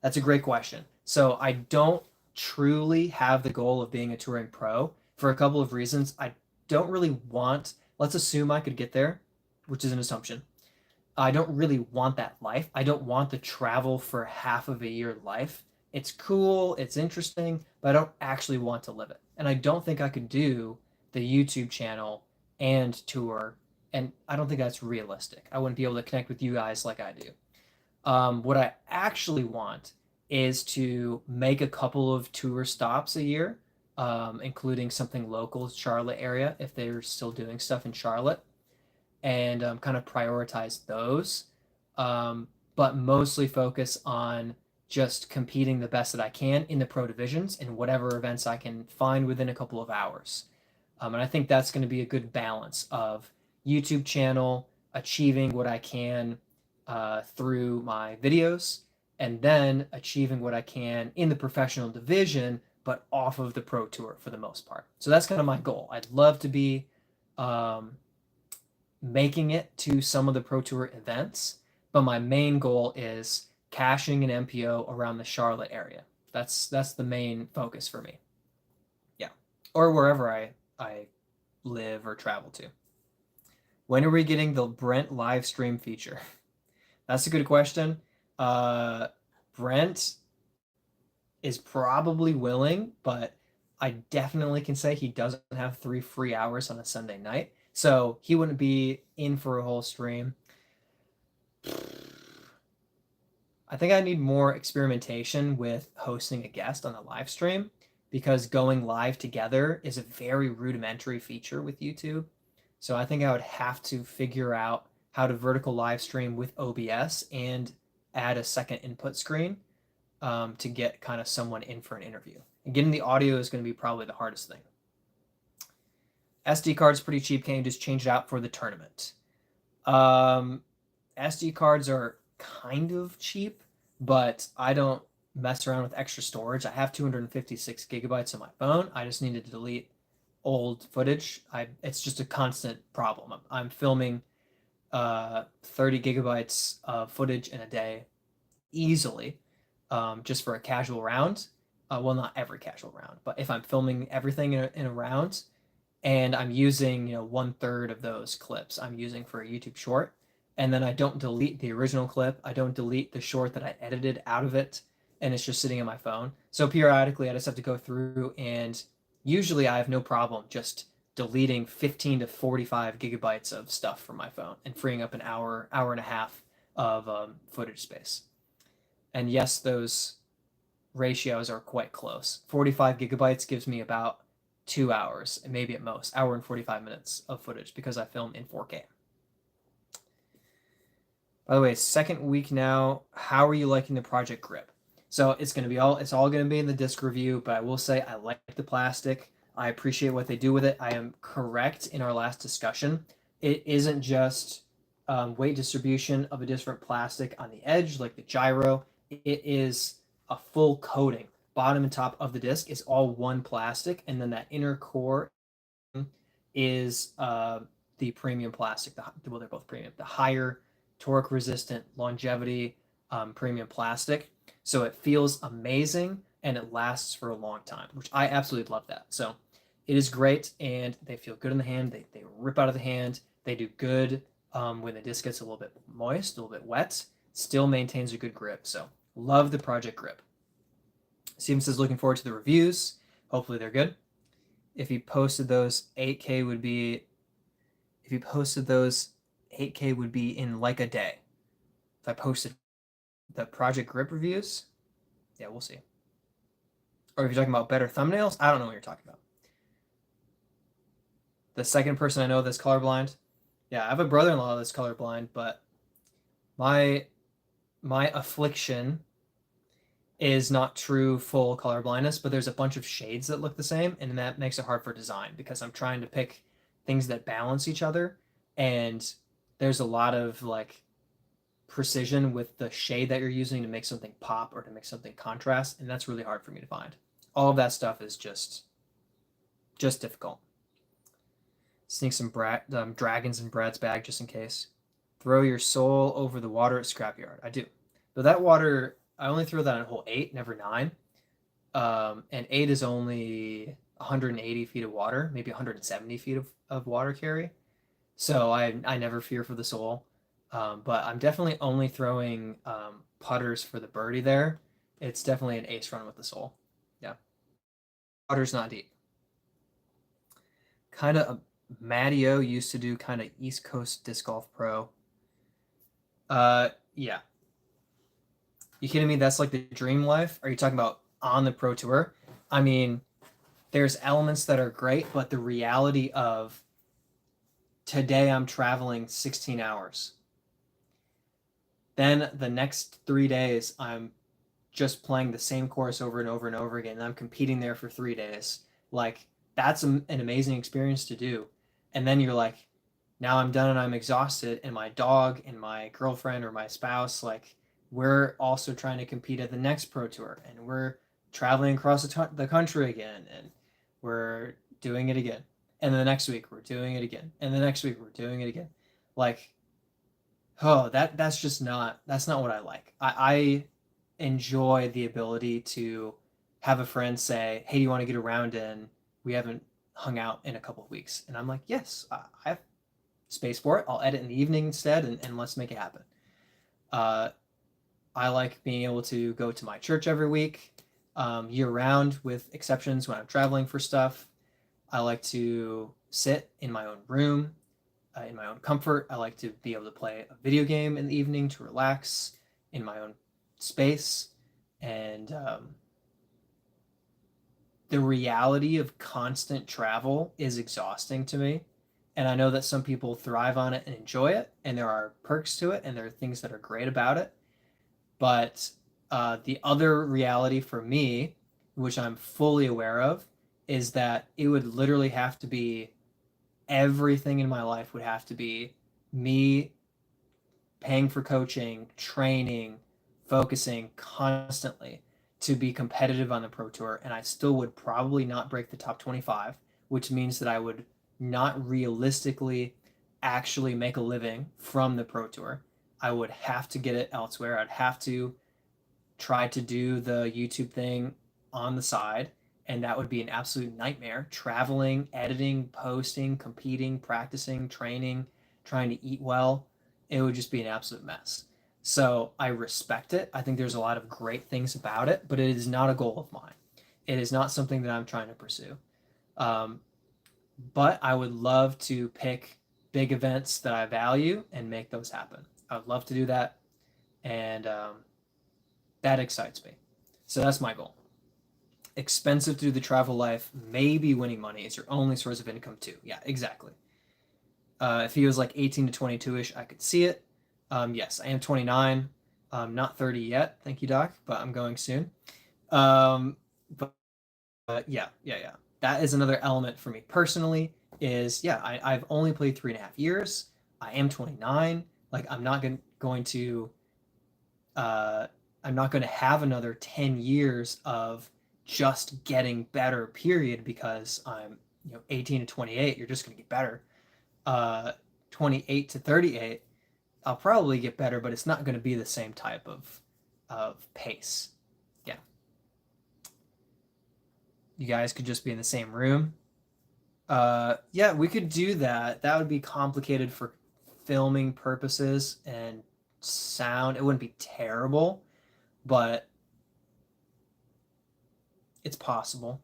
That's a great question. So I don't truly have the goal of being a touring pro for a couple of reasons. I don't really want, let's assume I could get there, which is an assumption. I don't really want that life. I don't want the travel for half of a year life. It's cool, it's interesting, but I don't actually want to live it. And I don't think I could do the YouTube channel and tour, and I don't think that's realistic. I wouldn't be able to connect with you guys like I do. What I actually want is to make a couple of tour stops a year, including something local Charlotte area if they're still doing stuff in Charlotte, and kind of prioritize those, but mostly focus on just competing the best that I can in the pro divisions in whatever events I can find within a couple of hours. And I think that's going to be a good balance of YouTube channel, achieving what I can through my videos, and then achieving what I can in the professional division, but off of the pro tour for the most part. So that's kind of my goal. I'd love to be making it to some of the pro tour events, but my main goal is cashing an MPO around the Charlotte area. That's the main focus for me. Yeah, or wherever I live or travel to. When are we getting the Brent live stream feature? That's a good question. Brent is probably willing, but I definitely can say he doesn't have 3 free hours on a Sunday night. So he wouldn't be in for a whole stream. I think I need more experimentation with hosting a guest on a live stream, because going live together is a very rudimentary feature with YouTube. So I think I would have to figure out how to vertical live stream with OBS and add a second input screen to get kind of someone in for an interview. And getting the audio is going to be probably the hardest thing. SD card's pretty cheap. Can you just change it out for the tournament? SD cards are kind of cheap, but I don't mess around with extra storage. I have 256 gigabytes on my phone. I just need to delete old footage. It's just a constant problem. I'm filming 30 gigabytes of footage in a day easily, just for a casual round. Well, not every casual round, but if I'm filming everything in a round, and I'm using 1/3 of those clips I'm using for a YouTube short, and then I don't delete the original clip, I don't delete the short that I edited out of it, and it's just sitting on my phone. So periodically I just have to go through, and usually I have no problem just deleting 15 to 45 gigabytes of stuff from my phone and freeing up an hour and a half of footage space. And yes, those ratios are quite close. 45 gigabytes gives me about 2 hours, and maybe at most, hour and 45 minutes of footage, because I film in 4K. By the way, second week now, how are you liking the project grip? So it's all going to be in the disc review, but I will say I like the plastic. I appreciate what they do with it. I am correct in our last discussion. It isn't just weight distribution of a different plastic on the edge, like the gyro. It is a full coating. Bottom and top of the disc is all one plastic, and then that inner core is the premium plastic. Well, they're both premium. The higher torque resistant longevity premium plastic. So it feels amazing and it lasts for a long time, which I absolutely love that. So it is great and they feel good in the hand. They rip out of the hand. They do good when the disc gets a little bit moist, a little bit wet. Still maintains a good grip. So love the Project Grip. Steven says looking forward to the reviews. Hopefully they're good. If he posted those 8K would be in like a day. If I posted the Project Grip reviews, yeah, we'll see. Or if you're talking about better thumbnails, I don't know what you're talking about. The second person I know that's colorblind, yeah, I have a brother-in-law that's colorblind, but my affliction is not true full color blindness, but there's a bunch of shades that look the same, and that makes it hard for design because I'm trying to pick things that balance each other, and there's a lot of like precision with the shade that you're using to make something pop or to make something contrast, and that's really hard for me to find. All of that stuff is just difficult. Sneak some dragons in Brad's bag just in case. Throw your soul over the water at scrapyard. I do. But that water, I only throw that on hole 8, never 9. And 8 is only 180 feet of water, maybe 170 feet of water carry. So I never fear for the soul. But I'm definitely only throwing putters for the birdie there. It's definitely an ace run with the soul. Yeah. Putter's not deep. Kind of, Matty O used to do kind of East Coast Disc Golf Pro. Yeah. You kidding me? That's like the dream life? Are you talking about on the Pro Tour? I mean, there's elements that are great, but the reality of today I'm traveling 16 hours. Then the next 3 days, I'm just playing the same course over and over and over again. And I'm competing there for 3 days. Like, that's an amazing experience to do. And then you're like, now I'm done and I'm exhausted. And my dog and my girlfriend or my spouse, like, we're also trying to compete at the next Pro Tour. And we're traveling across the country again. And we're doing it again. And then the next week, we're doing it again. And the next week, we're doing it again. Like, oh, that's not what I like. I enjoy the ability to have a friend say, hey, do you want to get around in? We haven't hung out in a couple of weeks. And I'm like, yes, I have space for it. I'll edit in the evening instead, and let's make it happen. I like being able to go to my church every week, year round, with exceptions when I'm traveling for stuff. I like to sit in my own room, in my own comfort. I like to be able to play a video game in the evening to relax in my own space. And the reality of constant travel is exhausting to me. And I know that some people thrive on it and enjoy it, and there are perks to it, and there are things that are great about it. But the other reality for me, which I'm fully aware of, is that it would literally have to be everything in my life would have to be me paying for coaching, training, focusing constantly to be competitive on the Pro Tour, and I still would probably not break the top 25, which means that I would not realistically actually make a living from the Pro Tour. I would have to get it elsewhere. I'd have to try to do the YouTube thing on the side, and that would be an absolute nightmare. Traveling, editing, posting, competing, practicing, training, trying to eat well. It would just be an absolute mess. So I respect it. I think there's a lot of great things about it, but it is not a goal of mine. It is not something that I'm trying to pursue. But I would love to pick big events that I value and make those happen. I would love to do that. And that excites me. So that's my goal. Expensive to do the travel life, maybe winning money is your only source of income too. Yeah, exactly. If he was like 18 to 22-ish, I could see it. Yes, I am 29. Not 30 yet. Thank you, Doc, but I'm going soon. But yeah. That is another element for me personally is, yeah, I've only played 3.5 years. I am 29. Like I'm not going to I'm not going to have another 10 years of just getting better, period, because I'm 18 to 28. You're just going to get better. 28 to 38, I'll probably get better, but it's not going to be the same type of pace. Yeah. You guys could just be in the same room. Yeah, we could do that. That would be complicated for filming purposes and sound. It wouldn't be terrible, but it's possible.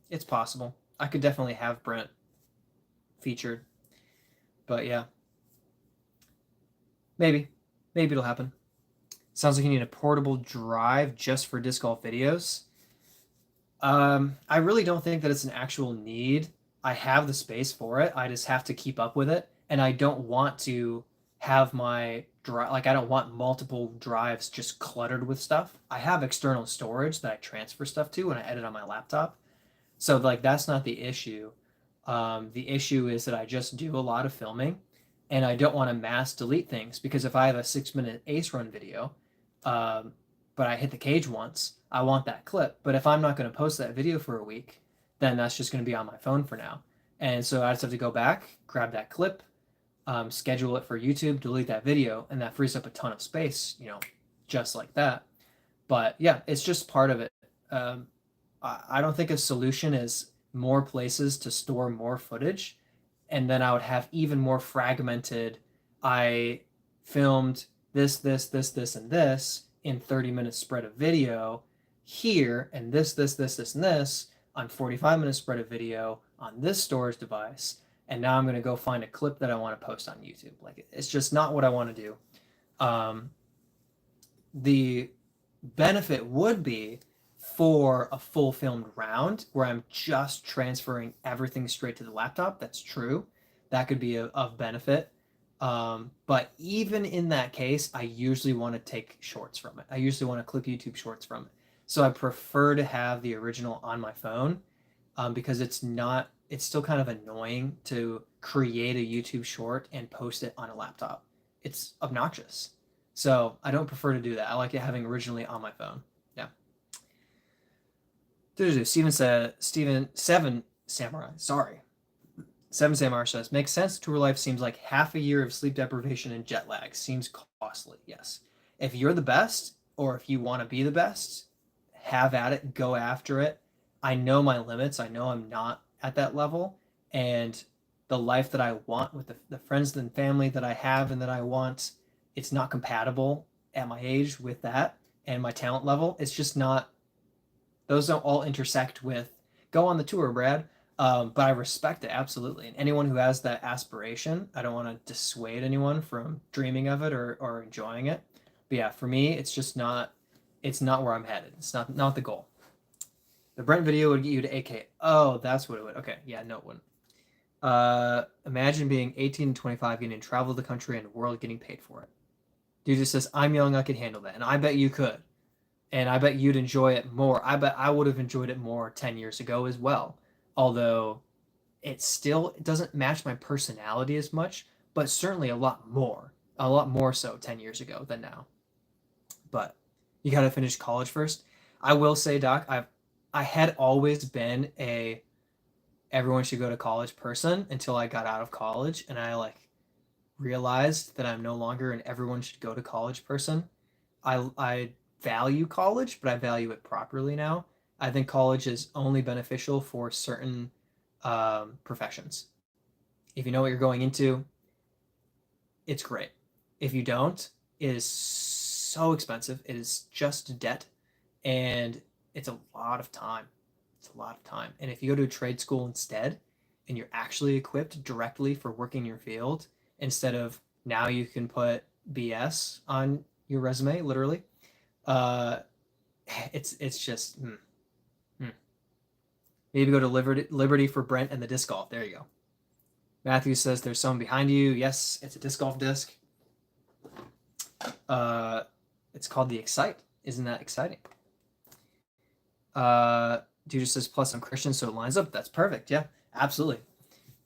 It's possible. I could definitely have Brent featured, but yeah, maybe it'll happen. Sounds like you need a portable drive just for disc golf videos. I really don't think that it's an actual need. I have the space for it. I just have to keep up with it, and I don't want to have my drive, like I don't want multiple drives just cluttered with stuff. I have external storage that I transfer stuff to when I edit on my laptop. So like that's not the issue. The issue is that I just do a lot of filming, and I don't want to mass delete things because if I have a 6-minute ace run video, um, but I hit the cage once, I want that clip. But if I'm not going to post that video for a week, then that's just going to be on my phone for now. And so I just have to go back, grab that clip, schedule it for YouTube, delete that video, and that frees up a ton of space, just like that. But yeah, it's just part of it. I don't think a solution is more places to store more footage, and then I would have even more fragmented. I filmed this, and this in 30-minute spread of video here, and this, and this on 45-minute spread of video on this storage device. And now I'm going to go find a clip that I want to post on YouTube. Like, it's just not what I want to do. The benefit would be for a full filmed round where I'm just transferring everything straight to the laptop. That's true. That could be of benefit. But even in that case, I usually want to take shorts from it. I usually want to clip YouTube shorts from it. So I prefer to have the original on my phone because it's still kind of annoying to create a YouTube short and post it on a laptop. It's obnoxious. So I don't prefer to do that. I like it having originally on my phone. Yeah. Steven 7 Samurai. Sorry. 7 Samurai says, makes sense. Tour life seems like half a year of sleep deprivation and jet lag. Seems costly. Yes. If you're the best, or if you want to be the best, have at it. Go after it. I know my limits. I know I'm not at that level. And the life that I want with the friends and family that I have and that I want, it's not compatible at my age with that and my talent level. It's just not, those don't all intersect with go on the tour, Brad. But I respect it, absolutely. And anyone who has that aspiration, I don't want to dissuade anyone from dreaming of it or enjoying it. But yeah, for me, it's just not, it's not where I'm headed. It's not the goal. The Brent video would get you to 8K. Oh, that's what it would. Okay, yeah, no, it wouldn't. Imagine being 18 and 25, getting to travel the country and the world, getting paid for it. Dude just says, I'm young, I could handle that. And I bet you could. And I bet you'd enjoy it more. I bet I would have enjoyed it more 10 years ago as well. Although it doesn't match my personality as much, but certainly a lot more so 10 years ago than now. But you got to finish college first. I will say, Doc, I had always been a everyone should go to college person until I got out of college, and I realized that I'm no longer an everyone should go to college person. I value college, but I value it properly now. I think college is only beneficial for certain professions. If you know what you're going into, it's great. If you don't, it is so expensive. It is just debt, and it's a lot of time. It's a lot of time. And if you go to a trade school instead, and you're actually equipped directly for working your field, instead of now you can put BS on your resume, literally. It's just maybe go to Liberty for Brent and the disc golf. There you go. Matthew says there's someone behind you. Yes, it's a disc golf disc. It's called the Excite. Isn't that exciting? Dude just says plus I'm Christian, so it lines up. That's perfect. Yeah, absolutely.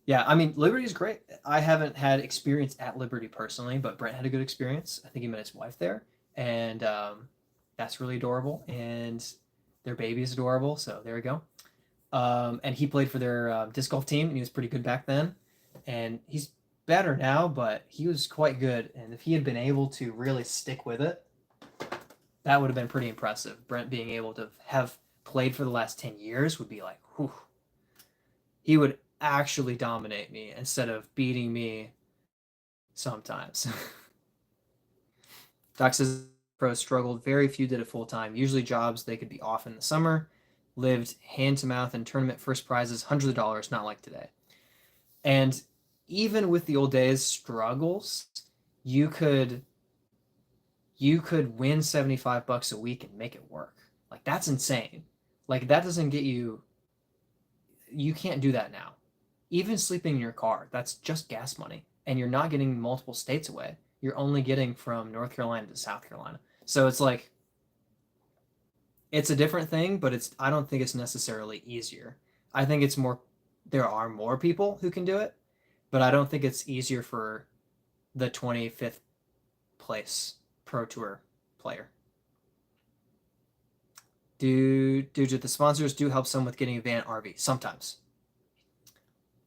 Yeah, I mean, Liberty is great. I haven't had experience at Liberty personally, but Brent had a good experience. I think he met his wife there, and that's really adorable. And their baby is adorable, so there we go. And he played for their disc golf team, and he was pretty good back then. And he's better now, but he was quite good. And if he had been able to really stick with it, that would have been pretty impressive. Brent being able to have played for the last 10 years would be like, whew. He would actually dominate me instead of beating me sometimes. Doc says pros struggled. Very few did it full time. Usually jobs they could be off in the summer. Lived hand to mouth and tournament first prizes, hundreds of dollars, not like today. And even with the old days struggles, you could win $75 a week and make it work. Like that's insane. Like that doesn't get you can't do that now. Even sleeping in your car, that's just gas money. And you're not getting multiple states away. You're only getting from North Carolina to South Carolina. So it's like it's a different thing, but I don't think it's necessarily easier. I think it's more there are more people who can do it, but I don't think it's easier for the 25th place Pro Tour player. Dude, the sponsors do help some with getting a van RV sometimes.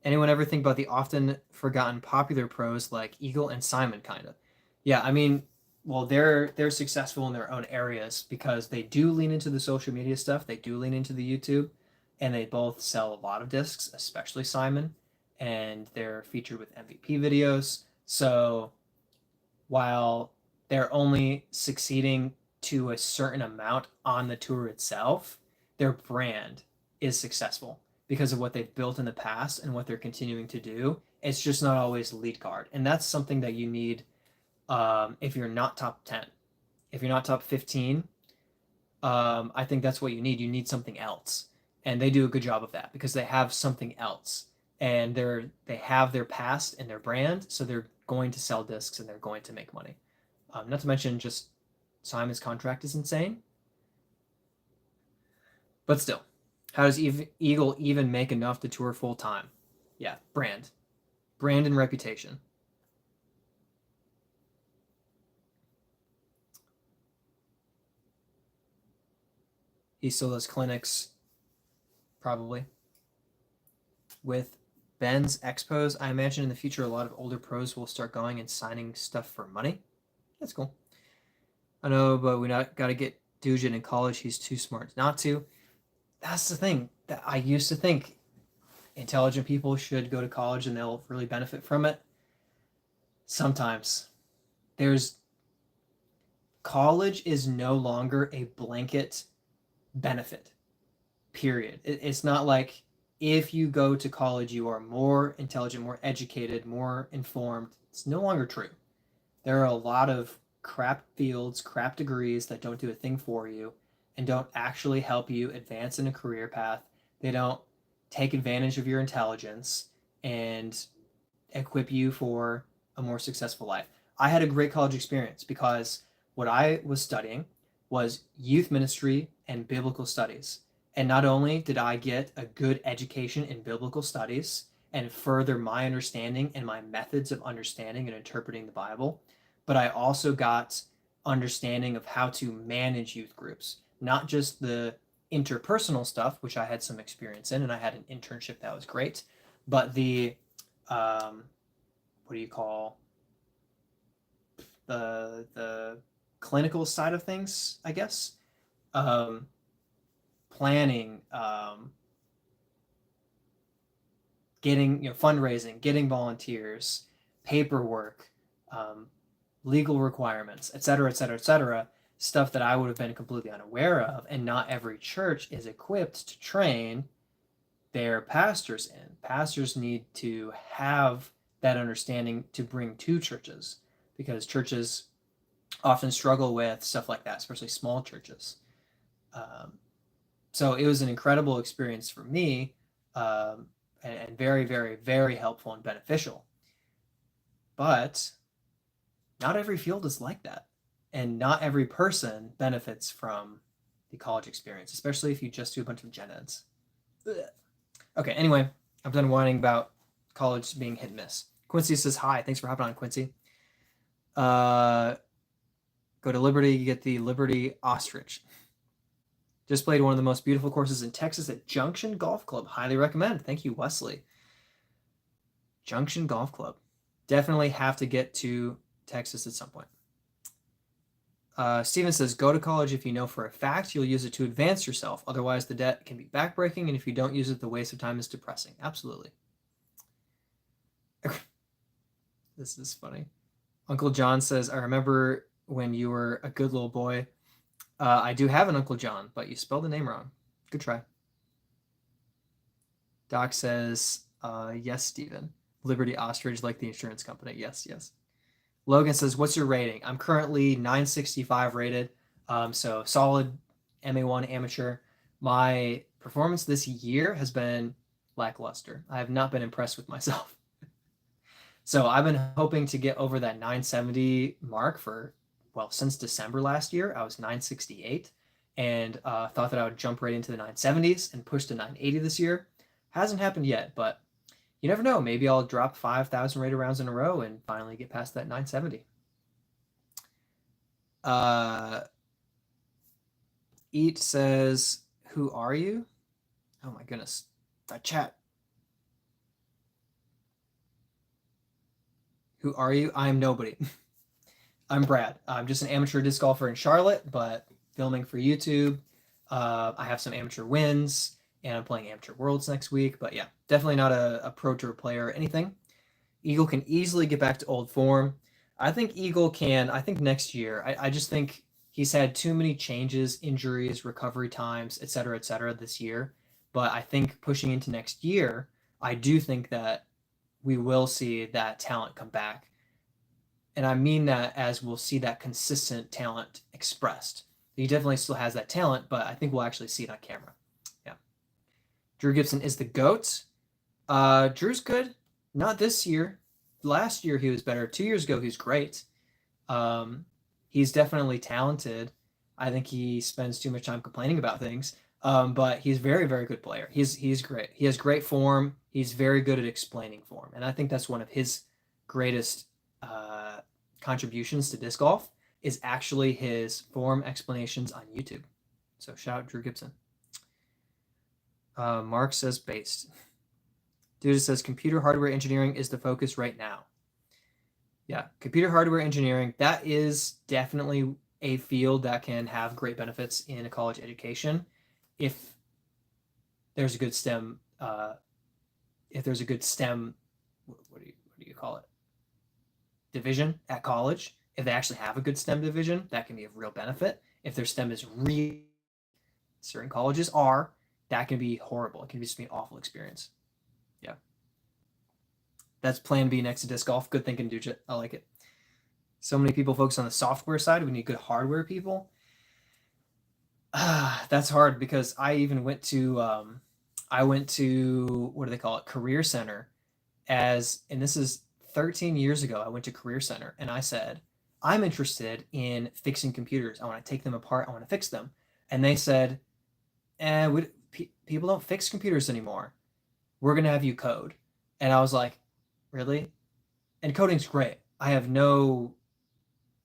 Anyone ever think about the often forgotten popular pros like Eagle and Simon kind of? Yeah, I mean, well, they're successful in their own areas because they do lean into the social media stuff, they do lean into the YouTube, and they both sell a lot of discs, especially Simon, and they're featured with MVP videos. So while they're only succeeding to a certain amount on the tour itself, their brand is successful because of what they've built in the past and what they're continuing to do. It's just not always lead card. And that's something that you need if you're not top 10. If you're not top 15, I think that's what you need. You need something else. And they do a good job of that because they have something else. And they have their past and their brand, so they're going to sell discs and they're going to make money. Not to mention just Simon's contract is insane. But still, how does Eagle even make enough to tour full time? Yeah, brand and reputation. He still does clinics, probably. With Ben's expos, I imagine in the future a lot of older pros will start going and signing stuff for money. That's cool. I know, but we not got to get Dugin in college. He's too smart not to. That's the thing that I used to think intelligent people should go to college and they'll really benefit from it. Sometimes there's college is no longer a blanket benefit. Period. It's not like if you go to college you are more intelligent, more educated, more informed. It's no longer true. There are a lot of crap fields, crap degrees that don't do a thing for you and don't actually help you advance in a career path. They don't take advantage of your intelligence and equip you for a more successful life. I had a great college experience because what I was studying was youth ministry and biblical studies. And not only did I get a good education in biblical studies and further my understanding and my methods of understanding and interpreting the Bible, but I also got understanding of how to manage youth groups, not just the interpersonal stuff, which I had some experience in, and I had an internship that was great, but the what do you call the clinical side of things, I guess. Planning, getting fundraising, getting volunteers, paperwork, legal requirements, et cetera, et cetera, et cetera, stuff that I would have been completely unaware of, and not every church is equipped to train their pastors in. Pastors need to have that understanding to bring to churches because churches often struggle with stuff like that, especially small churches. So it was an incredible experience for me, and very, very, very helpful and beneficial. But not every field is like that. And not every person benefits from the college experience, especially if you just do a bunch of gen eds. Ugh. Okay, anyway, I'm done whining about college being hit and miss. Quincy says hi. Thanks for hopping on, Quincy. Go to Liberty, you get the Liberty Ostrich. Just played one of the most beautiful courses in Texas at Junction Golf Club. Highly recommend. Thank you, Wesley. Junction Golf Club. Definitely have to get to Texas at some point. Steven says, go to college if you know for a fact you'll use it to advance yourself. Otherwise, the debt can be backbreaking, and if you don't use it, the waste of time is depressing. Absolutely. This is funny. Uncle John says, I remember when you were a good little boy. I do have an Uncle John, but you spelled the name wrong. Good try. Doc says, yes, Steven. Liberty Ostrich, like the insurance company. Yes, yes. Logan says, what's your rating? I'm currently 965 rated, so solid MA1 amateur. My performance this year has been lackluster. I have not been impressed with myself. So I've been hoping to get over that 970 mark for, well, since December last year. I was 968 and thought that I would jump right into the 970s and push to 980 this year. Hasn't happened yet, but you never know. Maybe I'll drop 5,000 rated rounds in a row and finally get past that 970. Eat says, who are you? Oh my goodness. That chat. Who are you? I'm nobody. I'm Brad. I'm just an amateur disc golfer in Charlotte, but filming for YouTube. I have some amateur wins, and I'm playing Amatuer Worlds next week. But yeah, definitely not a pro tour player or anything. Eagle can easily get back to old form. I think Eagle can. I think next year. I just think he's had too many changes, injuries, recovery times, et cetera, this year. But I think pushing into next year, I do think that we will see that talent come back. And I mean that as we'll see that consistent talent expressed. He definitely still has that talent, but I think we'll actually see it on camera. Yeah. Drew Gibson is the GOAT. Drew's good. Not this year. Last year he was better. 2 years ago he was great. He's definitely talented. I think he spends too much time complaining about things. But he's a very, very good player. He's great. He has great form. He's very good at explaining form. And I think that's one of his greatest contributions to disc golf is actually his form explanations on YouTube. So shout out Drew Gibson. Mark says based. Dude says computer hardware engineering is the focus right now. Yeah, computer hardware engineering, that is definitely a field that can have great benefits in a college education if there's a good STEM, what do you call it? Division at college. If they actually have a good STEM division, that can be of real benefit. If their STEM is real, certain colleges are, that can be horrible. It can just be an awful experience. Yeah. That's plan B next to disc golf. Good thinking, Dude. I like it. So many people focus on the software side. We need good hardware people. That's hard because I even went to, what do they call it? Career Center and this is 13 years ago. I went to Career Center and I said, I'm interested in fixing computers. I want to take them apart. I want to fix them. And they said, people don't fix computers anymore. We're going to have you code. And I was like, really? And coding's great. I'm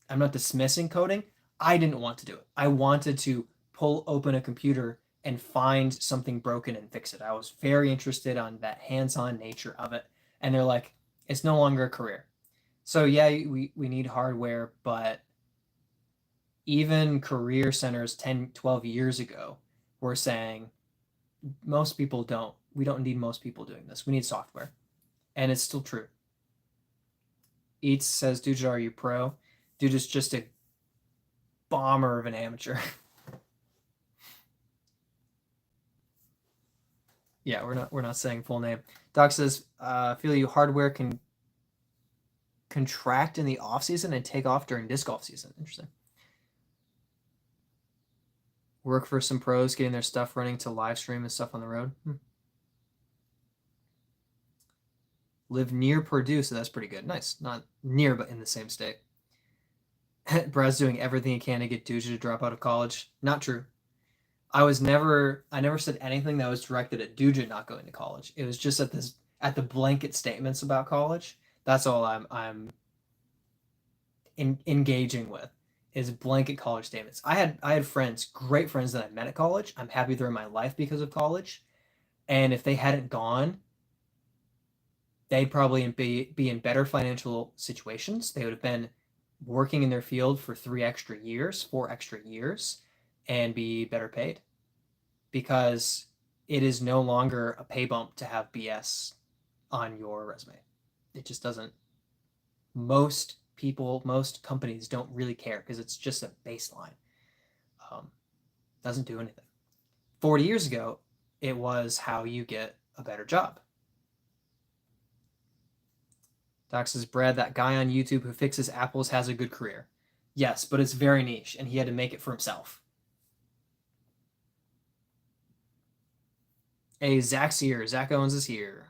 not dismissing coding. I didn't want to do it. I wanted to pull open a computer and find something broken and fix it. I was very interested on that hands-on nature of it. And they're like, it's no longer a career. So yeah, we need hardware, but even career centers 10, 12 years ago were saying we don't need most people doing this. We need software. And it's still true. Eats says, Dude, are you pro? Dude is just a bomber of an amateur. Yeah, we're not saying full name. Doc says, feel you hardware can contract in the off season and take off during disc golf season. Interesting. Work for some pros getting their stuff running to live stream and stuff on the road. Live near Purdue, so that's pretty good. Nice. Not near, but in the same state. Brad's doing everything he can to get Duja to drop out of college. Not true. I never said anything that was directed at Duja not going to college. It was just at at the blanket statements about college. That's all I'm engaging with, is blanket college statements. I had friends, great friends that I met at college. I'm happy they're in my life because of college. And if they hadn't gone, they'd probably be in better financial situations. They would have been working in their field for 4 extra years, and be better paid, because it is no longer a pay bump to have BS on your resume. It just doesn't. Most people, most companies don't really care because it's just a baseline. Doesn't do anything. 40 years ago, it was how you get a better job. Doc says, Brad, that guy on YouTube who fixes apples has a good career. Yes, but it's very niche, and he had to make it for himself. Hey, Zach's here. Zach Owens is here.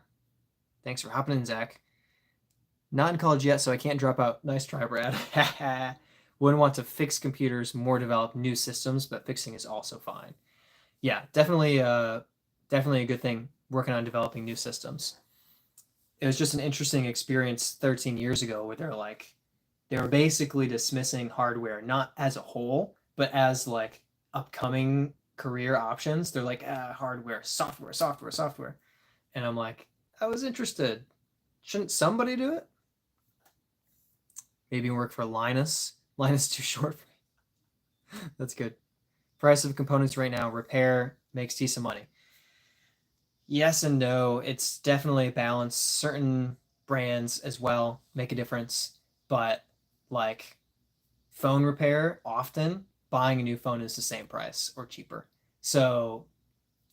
Thanks for hopping in, Zach. Not in college yet, so I can't drop out. Nice try, Brad. Wouldn't want to fix computers, more develop new systems, but fixing is also fine. Yeah, definitely a good thing working on developing new systems. It was just an interesting experience 13 years ago where they were basically dismissing hardware, not as a whole, but as like upcoming career options. They're like, hardware, software. And I'm like, I was interested. Shouldn't somebody do it? Maybe work for Linus. Linus too short for me. That's good. Price of components right now, repair makes decent money. Yes and no. It's definitely a balance. Certain brands as well make a difference, but like phone repair, often buying a new phone is the same price or cheaper. So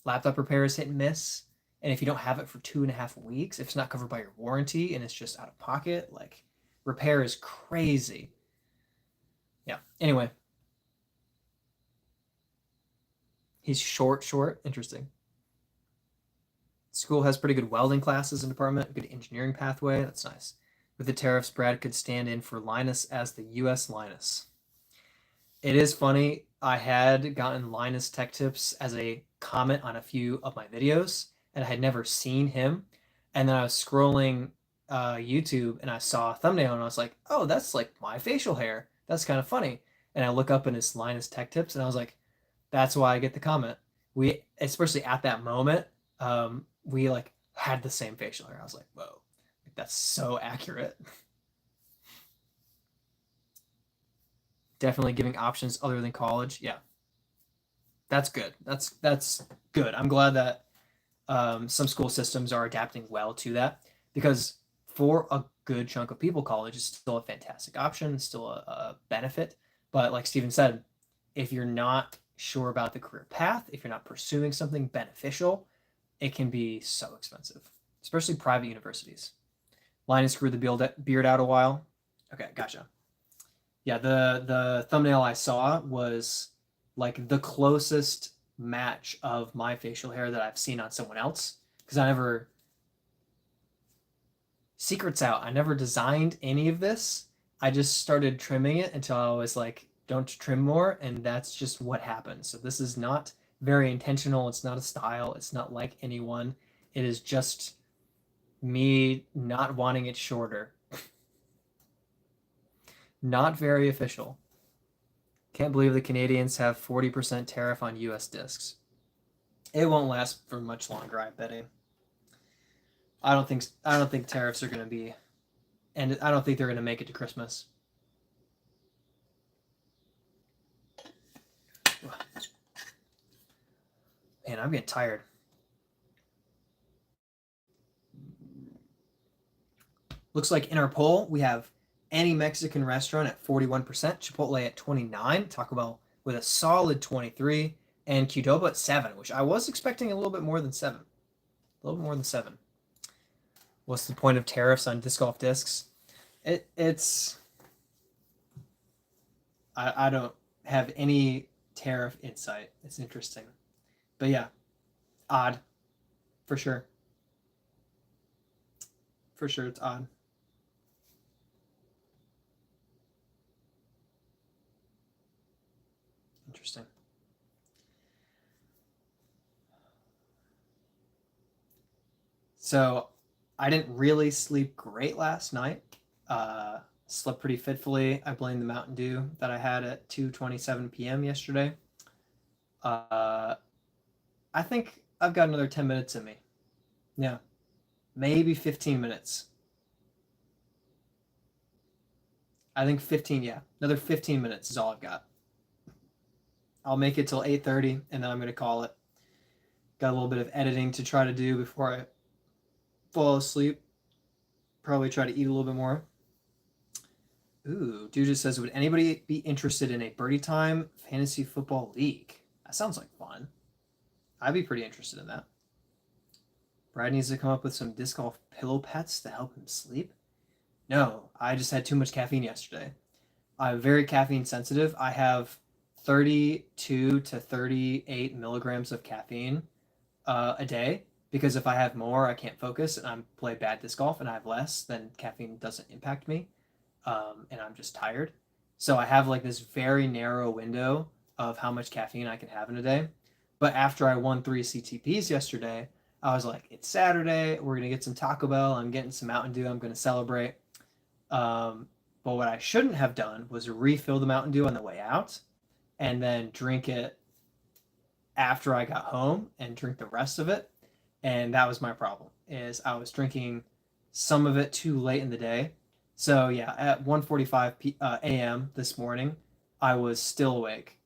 laptop repair is hit and miss. And if you don't have it for 2.5 weeks, if it's not covered by your warranty and it's just out of pocket, like repair is crazy. Yeah. Anyway. He's short. Interesting. School has pretty good welding classes in department, good engineering pathway. That's nice. With the tariffs, Brad could stand in for Linus as the U.S. Linus. It is funny. I had gotten Linus Tech Tips as a comment on a few of my videos, and I had never seen him. And then I was scrolling YouTube, and I saw a thumbnail, and I was like, oh, that's like my facial hair. That's kind of funny. And I look up and it's Linus Tech Tips, and I was like, that's why I get the comment. We, especially at that moment, we like had the same facial hair. I was like, whoa, that's so accurate. Definitely giving options other than college. Yeah, that's good. That's good. I'm glad that some school systems are adapting well to that, because for a good chunk of people, college is still a fantastic option, still a benefit. But like Steven said, if you're not sure about the career path, if you're not pursuing something beneficial, it can be so expensive, especially private universities. Linus grew the beard out a while. Okay, gotcha. Yeah, the thumbnail I saw was like the closest match of my facial hair that I've seen on someone else, because I never, secrets out, I never designed any of this. I just started trimming it until I was like, don't trim more, and that's just what happened. So this is not very intentional. It's not a style. It's not like anyone. It is just me not wanting it shorter. Not very official. Can't believe the Canadians have 40% tariff on US discs. It won't last for much longer, I'm betting. I don't think tariffs are going to be, and I don't think they're going to make it to Christmas. Man, I'm getting tired. Looks like in our poll, we have any Mexican restaurant at 41%, Chipotle at 29%, Taco Bell with a solid 23%, and Qdoba at 7%, which I was expecting a little bit more than 7%. A little bit more than 7%. What's the point of tariffs on disc golf discs? It's I don't have any tariff insight. It's interesting. But yeah, odd. For sure. For sure, it's odd. Interesting. So I didn't really sleep great last night. Slept pretty fitfully. I blame the Mountain Dew that I had at 2:27 p.m. yesterday. Uh, I think I've got another 10 minutes in me. Yeah, maybe 15 minutes. I think 15, yeah. Another 15 minutes is all I've got. I'll make it till 8:30 and then I'm going to call it. Got a little bit of editing to try to do before I fall asleep. Probably try to eat a little bit more. Ooh, dude just says, would anybody be interested in a birdie time fantasy football league? That sounds like fun. I'd be pretty interested in that. Brad needs to come up with some disc golf pillow pets to help him sleep. No, I just had too much caffeine yesterday. I'm very caffeine sensitive. I have 32 to 38 milligrams of caffeine a day because if I have more, I can't focus and I play bad disc golf, and I have less, then caffeine doesn't impact me, and I'm just tired. So I have like this very narrow window of how much caffeine I can have in a day. But after I won 3 CTPs yesterday, I was like, it's Saturday. We're gonna get some Taco Bell. I'm getting some Mountain Dew. I'm gonna celebrate. But what I shouldn't have done was refill the Mountain Dew on the way out and then drink it after I got home and drink the rest of it. And that was my problem, is I was drinking some of it too late in the day. So yeah, at 1:45 a.m. this morning, I was still awake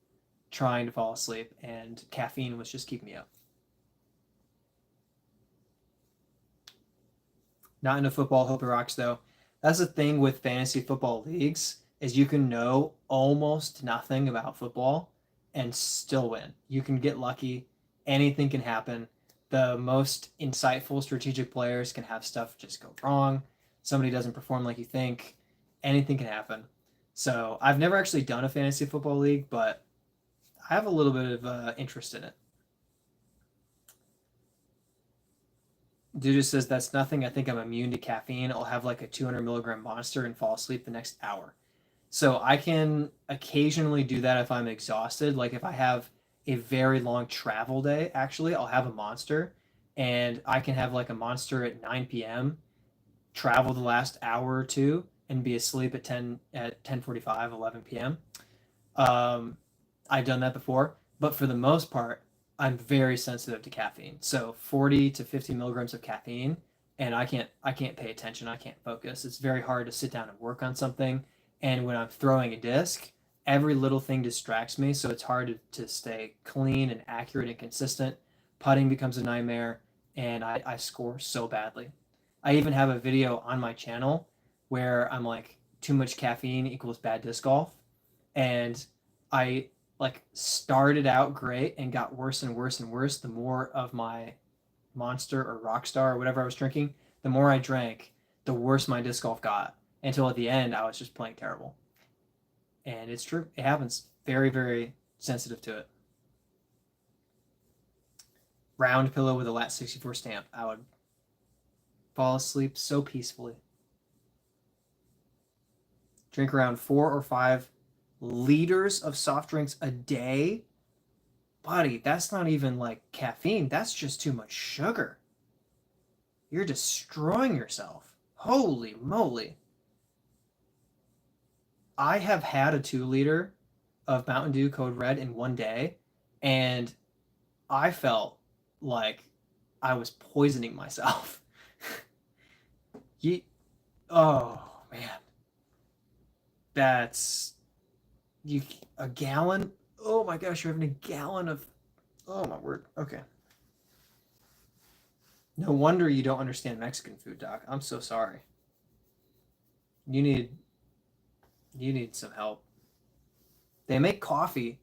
trying to fall asleep and caffeine was just keeping me up. Not into football, hope it rocks though. That's the thing with fantasy football leagues, is you can know almost nothing about football and still win. You can get lucky. Anything can happen. The most insightful strategic players can have stuff just go wrong. Somebody doesn't perform like you think. Anything can happen. So I've never actually done a fantasy football league, but I have a little bit of interest in it. Dude just says that's nothing. I think I'm immune to caffeine. I'll have like a 200 milligram monster and fall asleep the next hour. So I can occasionally do that if I'm exhausted. Like if I have a very long travel day, actually, I'll have a monster and I can have like a monster at 9 p.m., travel the last hour or two and be asleep at 10:45, 11 p.m. I've done that before, but for the most part, I'm very sensitive to caffeine. So 40 to 50 milligrams of caffeine, and I can't pay attention. I can't focus. It's very hard to sit down and work on something. And when I'm throwing a disc, every little thing distracts me, so it's hard to stay clean and accurate and consistent. Putting becomes a nightmare, and I score so badly. I even have a video on my channel where I'm like, too much caffeine equals bad disc golf, and I like started out great and got worse and worse and worse the more of my Monster or Rockstar or whatever I was drinking. The more I drank, the worse my disc golf got until at the end I was just playing terrible. And it's true, it happens. Very, very sensitive to it. Round pillow with a lat 64 stamp. I would fall asleep so peacefully. Drink around 4 or 5 liters of soft drinks a day. Buddy, that's not even like caffeine. That's just too much sugar. You're destroying yourself. Holy moly. I have had a 2 liter of Mountain Dew Code Red in one day, and I felt like I was poisoning myself. Oh, man. That's a gallon. Oh my gosh, you're having a gallon of. Oh my word. Okay. No wonder you don't understand Mexican food, Doc. I'm so sorry. You need some help. They make coffee.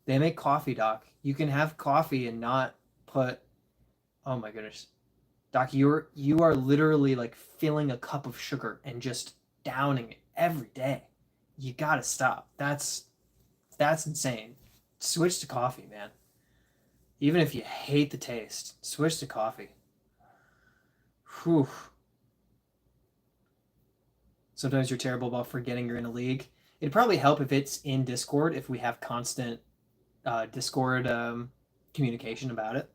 They make coffee, Doc. You can have coffee and not put. Oh my goodness, Doc, you are literally like filling a cup of sugar and just downing it every day. You gotta stop. That's insane. Switch to coffee, man. Even if you hate the taste, switch to coffee. Whew. Sometimes you're terrible about forgetting you're in a league. It'd probably help if it's in Discord, if we have constant Discord communication about it.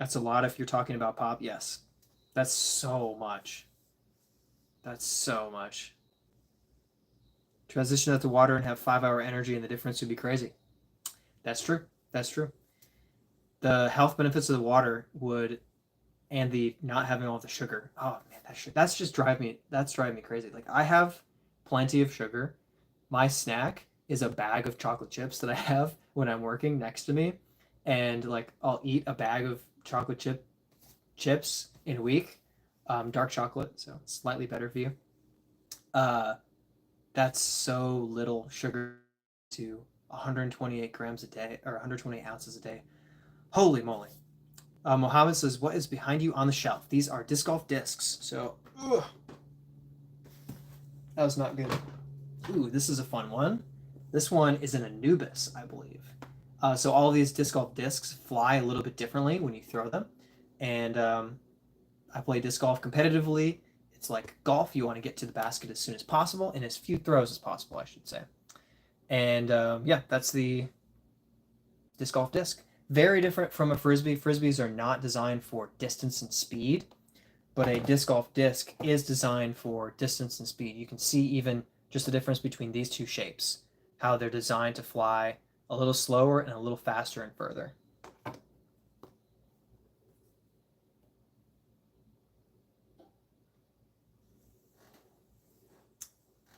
That's a lot if you're talking about pop. Yes. That's so much. That's so much. Transition out to water and have 5-hour energy, and the difference would be crazy. That's true. That's true. The health benefits of the water would, and the not having all the sugar. Oh man, that's just driving me crazy. Like I have plenty of sugar. My snack is a bag of chocolate chips that I have when I'm working next to me, and like I'll eat a bag of chips in a week, dark chocolate, so slightly better for you. Uh, that's so little sugar to 128 grams a day or 128 ounces a day. Holy moly! Mohammed says, "What is behind you on the shelf?" These are disc golf discs. So, ugh, that was not good. Ooh, this is a fun one. This one is an Anubis, I believe. So all these disc golf discs fly a little bit differently when you throw them, and I play disc golf competitively. It's like golf. You want to get to the basket as soon as possible and as few throws as possible, I should say. And yeah, that's the disc golf disc. Very different from a frisbee. Frisbees are not designed for distance and speed, but a disc golf disc is designed for distance and speed. You can see even just the difference between these two shapes, how they're designed to fly a little slower and a little faster and further.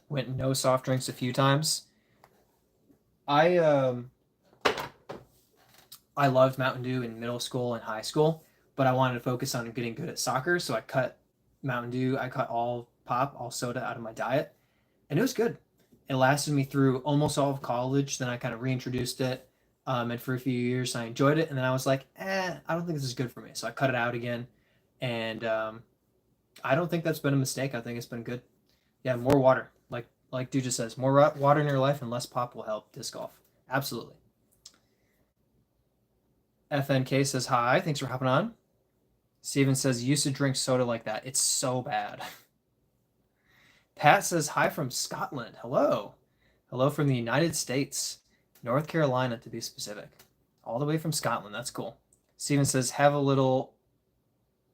Went no soft drinks a few times. I I loved Mountain Dew in middle school and high school, but I wanted to focus on getting good at soccer, so I cut Mountain Dew, I cut all pop, all soda out of my diet, and it was good. It lasted me through almost all of college. Then I kind of reintroduced it, and for a few years I enjoyed it, and then I was like, I don't think this is good for me, so I cut it out again, and I don't think that's been a mistake. I think it's been good. Yeah, more water, like Dude just says, more water in your life and less pop will help disc golf. Absolutely. FNK says hi. Thanks for hopping on. Steven says, used to drink soda like that. It's so bad. Pat says hi from Scotland. Hello. Hello from the United States. North Carolina, to be specific. All the way from Scotland. That's cool. Steven says, have a little...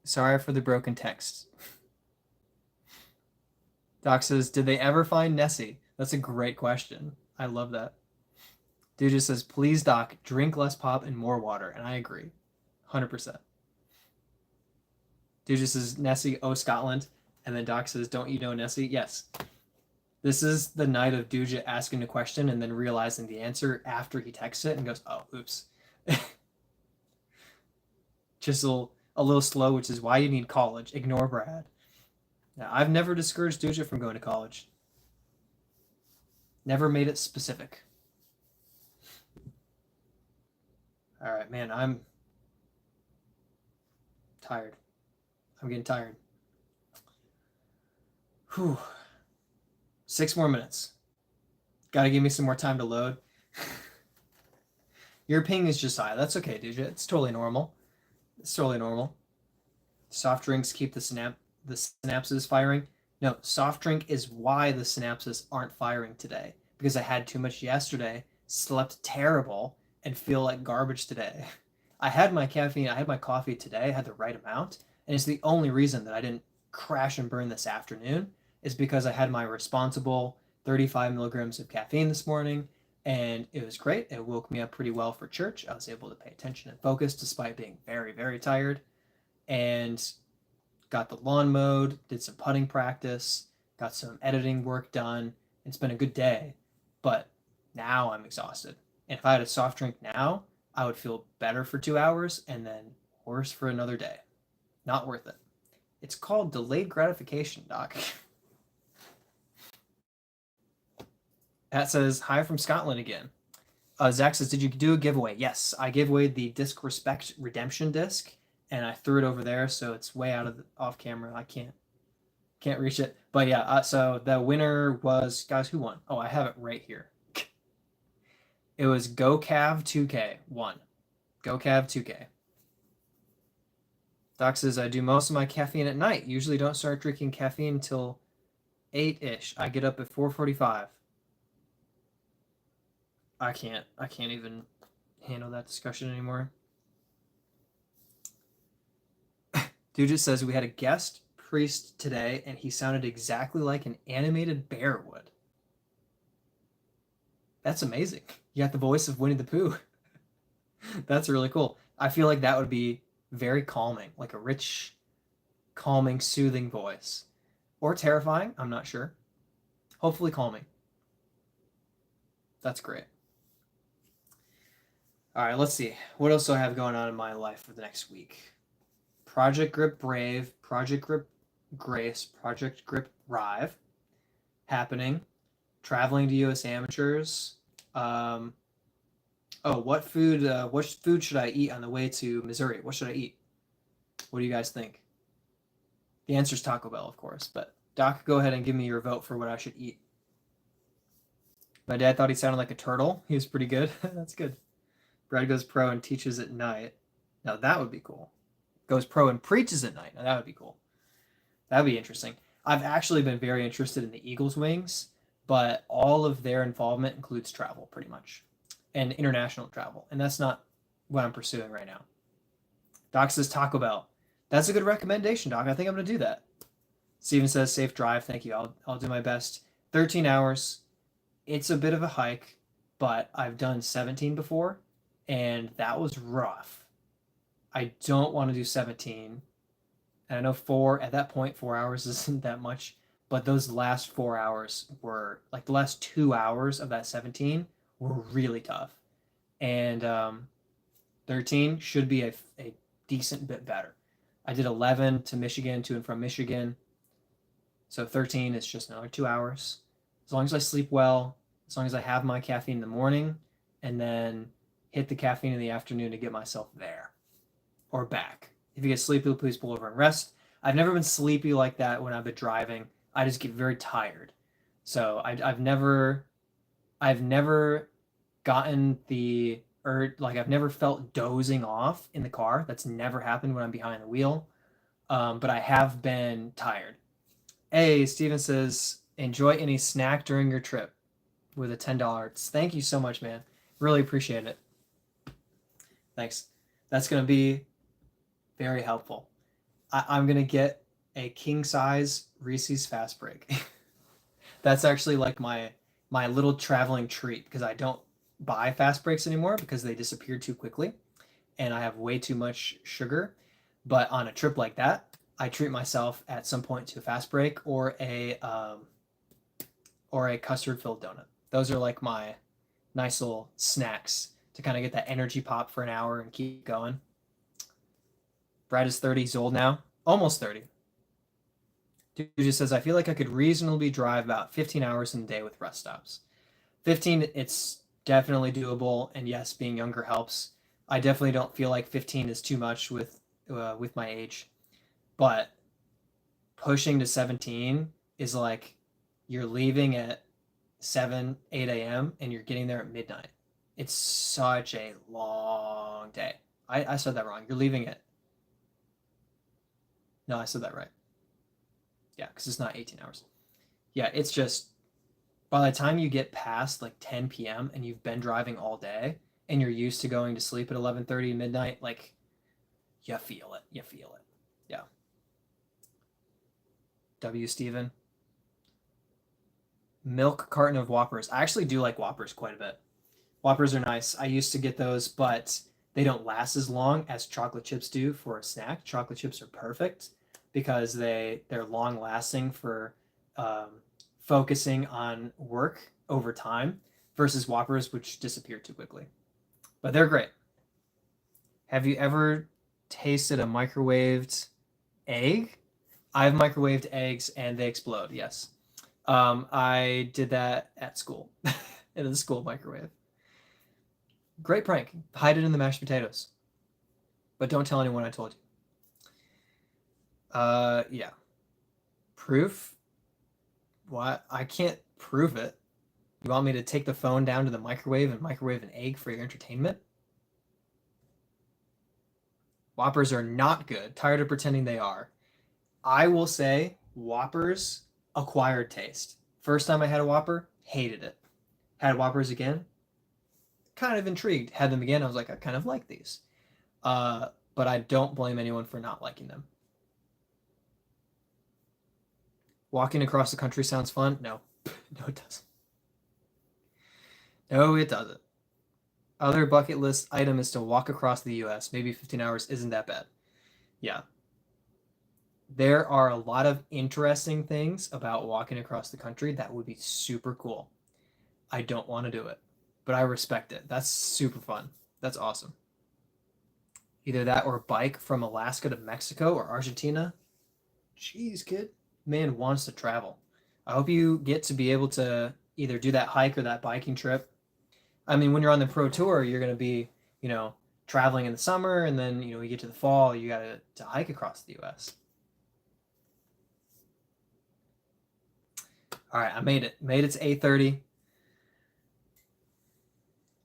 Sorry for the broken text. Doc says, did they ever find Nessie? That's a great question. I love that. Dude just says, please, Doc, drink less pop and more water. And I agree. 100%. Dude just says, Nessie, oh, Scotland. And then Doc says, don't you know Nessie? Yes. This is the night of Duja asking a question and then realizing the answer after he texts it and goes, oh, oops. Just a little slow, which is why you need college. Ignore Brad. Now, I've never discouraged Duja from going to college. Never made it specific. All right, man, I'm tired. I'm getting tired. Whew. 6 more minutes. Got to give me some more time to load. Your ping is just high. That's okay, Duja. It's totally normal. It's totally normal. Soft drinks keep the synapses firing. No, soft drink is why the synapses aren't firing today. Because I had too much yesterday, slept terrible, and feel like garbage today. I had my caffeine, I had my coffee today, I had the right amount, and it's the only reason that I didn't crash and burn this afternoon is because I had my responsible 35 milligrams of caffeine this morning, and it was great. It woke me up pretty well for church. I was able to pay attention and focus despite being very, very tired, and got the lawn mowed, did some putting practice, got some editing work done. It's been a good day, but now I'm exhausted. And if I had a soft drink now, I would feel better for 2 hours and then worse for another day. Not worth it. It's called delayed gratification, Doc. Pat says, hi from Scotland again. Zach says, did you do a giveaway? Yes, I gave away the Disc Respect Redemption disc, and I threw it over there, so it's way out of off camera. I can't reach it. But yeah, so the winner was, guys, who won? Oh, I have it right here. It was GoCav2K won. GoCav2K. Doc says, I do most of my caffeine at night. Usually don't start drinking caffeine until 8-ish. I get up at 4:45. I can't even handle that discussion anymore. Dude just says we had a guest priest today and he sounded exactly like an animated bear would. That's amazing. You got the voice of Winnie the Pooh. That's really cool. I feel like that would be very calming, like a rich, calming, soothing voice. Or terrifying, I'm not sure. Hopefully calming. That's great. All right, let's see. What else do I have going on in my life for the next week? Project Grip Brave, Project Grip Grace, Project Grip Rive happening. Traveling to U.S. Amateurs. What food should I eat on the way to Missouri? What should I eat? What do you guys think? The answer is Taco Bell, of course. But Doc, go ahead and give me your vote for what I should eat. My dad thought he sounded like a turtle. He was pretty good. That's good. Brad goes pro and teaches at night. Now that would be cool. Goes pro and preaches at night. Now that would be cool. That would be interesting. I've actually been very interested in the Eagles wings, but all of their involvement includes travel pretty much and international travel. And that's not what I'm pursuing right now. Doc says Taco Bell. That's a good recommendation, Doc. I think I'm going to do that. Steven says safe drive. Thank you. I'll do my best. 13 hours. It's a bit of a hike, but I've done 17 before, and that was rough. I don't want to do 17. And I know at that point, 4 hours isn't that much, but those last 4 hours were, like the last 2 hours of that 17 were really tough. And 13 should be a decent bit better. I did 11 to Michigan, to and from Michigan. So 13 is just another 2 hours. As long as I sleep well, as long as I have my caffeine in the morning, and then hit the caffeine in the afternoon to get myself there or back. If you get sleepy, please pull over and rest. I've never been sleepy like that when I've been driving. I just get very tired. So I've never gotten the I've never felt dozing off in the car. That's never happened when I'm behind the wheel. But I have been tired. Hey, Steven says, enjoy any snack during your trip with a $10. Thank you so much, man. Really appreciate it. Thanks. That's going to be very helpful. I'm going to get a king size Reese's Fast Break. That's actually like my little traveling treat because I don't buy fast breaks anymore because they disappear too quickly and I have way too much sugar. But on a trip like that, I treat myself at some point to a fast break or a custard filled donut. Those are like my nice little snacks to kind of get that energy pop for an hour and keep going. Brad is 30. He's old now. Almost 30. Dude just says, I feel like I could reasonably drive about 15 hours in a day with rest stops. 15, it's definitely doable. And yes, being younger helps. I definitely don't feel like 15 is too much with my age. But pushing to 17 is like you're leaving at 7, 8 a.m. and you're getting there at midnight. It's such a long day. I said that wrong. You're leaving at... No, I said that right. Yeah, because it's not 18 hours. Yeah, it's just by the time you get past like 10 p.m. and you've been driving all day and you're used to going to sleep at 11:30 midnight, like you feel it. You feel it. Yeah. W. Steven. Milk carton of Whoppers. I actually do like Whoppers quite a bit. Whoppers are nice. I used to get those, but they don't last as long as chocolate chips do for a snack. Chocolate chips are perfect because they're long lasting for focusing on work over time versus Whoppers, which disappear too quickly. But they're great. Have you ever tasted a microwaved egg? I've microwaved eggs and they explode, yes. I did that at school, in the school microwave. Great prank. Hide it in the mashed potatoes. But don't tell anyone I told you. Yeah. Proof? What? I can't prove it. You want me to take the phone down to the microwave and microwave an egg for your entertainment? Whoppers are not good. Tired of pretending they are. I will say Whoppers acquired taste. First time I had a Whopper, hated it. Had Whoppers again, kind of intrigued. Had them again, I was like, I kind of like these. But I don't blame anyone for not liking them. Walking across the country sounds fun. No, no, it doesn't. No, it doesn't. Other bucket list item is to walk across the U.S. Maybe 15 hours isn't that bad. Yeah. There are a lot of interesting things about walking across the country that would be super cool. I don't want to do it, but I respect it. That's super fun. That's awesome. Either that or bike from Alaska to Mexico or Argentina. Jeez, kid. Man wants to travel. I hope you get to be able to either do that hike or that biking trip. I mean, when you're on the pro tour, you're going to be, traveling in the summer, and then, you get to the fall, you got to hike across the U.S. All right, I made it. Made it to 8:30.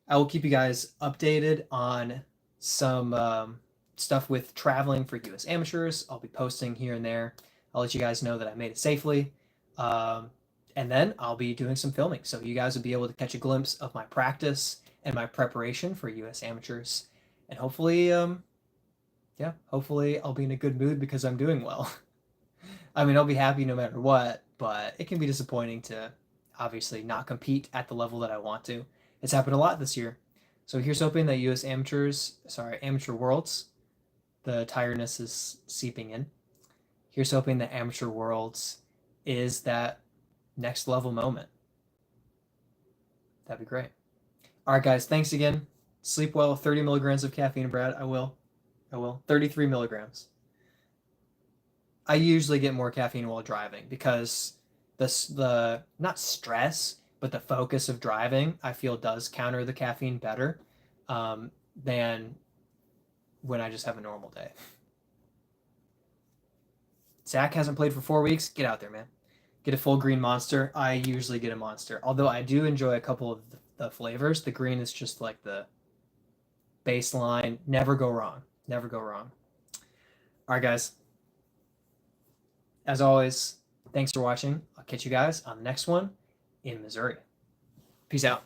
I will keep you guys updated on some stuff with traveling for U.S. amateurs. I'll be posting here and there. I'll let you guys know that I made it safely. And then I'll be doing some filming. So you guys will be able to catch a glimpse of my practice and my preparation for U.S. amateurs. And hopefully, hopefully I'll be in a good mood because I'm doing well. I mean, I'll be happy no matter what, but it can be disappointing to obviously not compete at the level that I want to. It's happened a lot this year. So here's hoping that Amateur Worlds, the tiredness is seeping in. Here's hoping that Amateur Worlds is that next level moment. That'd be great. All right, guys, thanks again. Sleep well. 30 milligrams of caffeine, Brad. I will. 33 milligrams. I usually get more caffeine while driving because the not stress, but the focus of driving, I feel does counter the caffeine better than when I just have a normal day. Zach hasn't played for 4 weeks. Get out there, man. Get a full green monster. I usually get a monster, although I do enjoy a couple of the flavors. The green is just like the baseline. Never go wrong. Never go wrong. All right, guys. As always, thanks for watching. I'll catch you guys on the next one in Missouri. Peace out.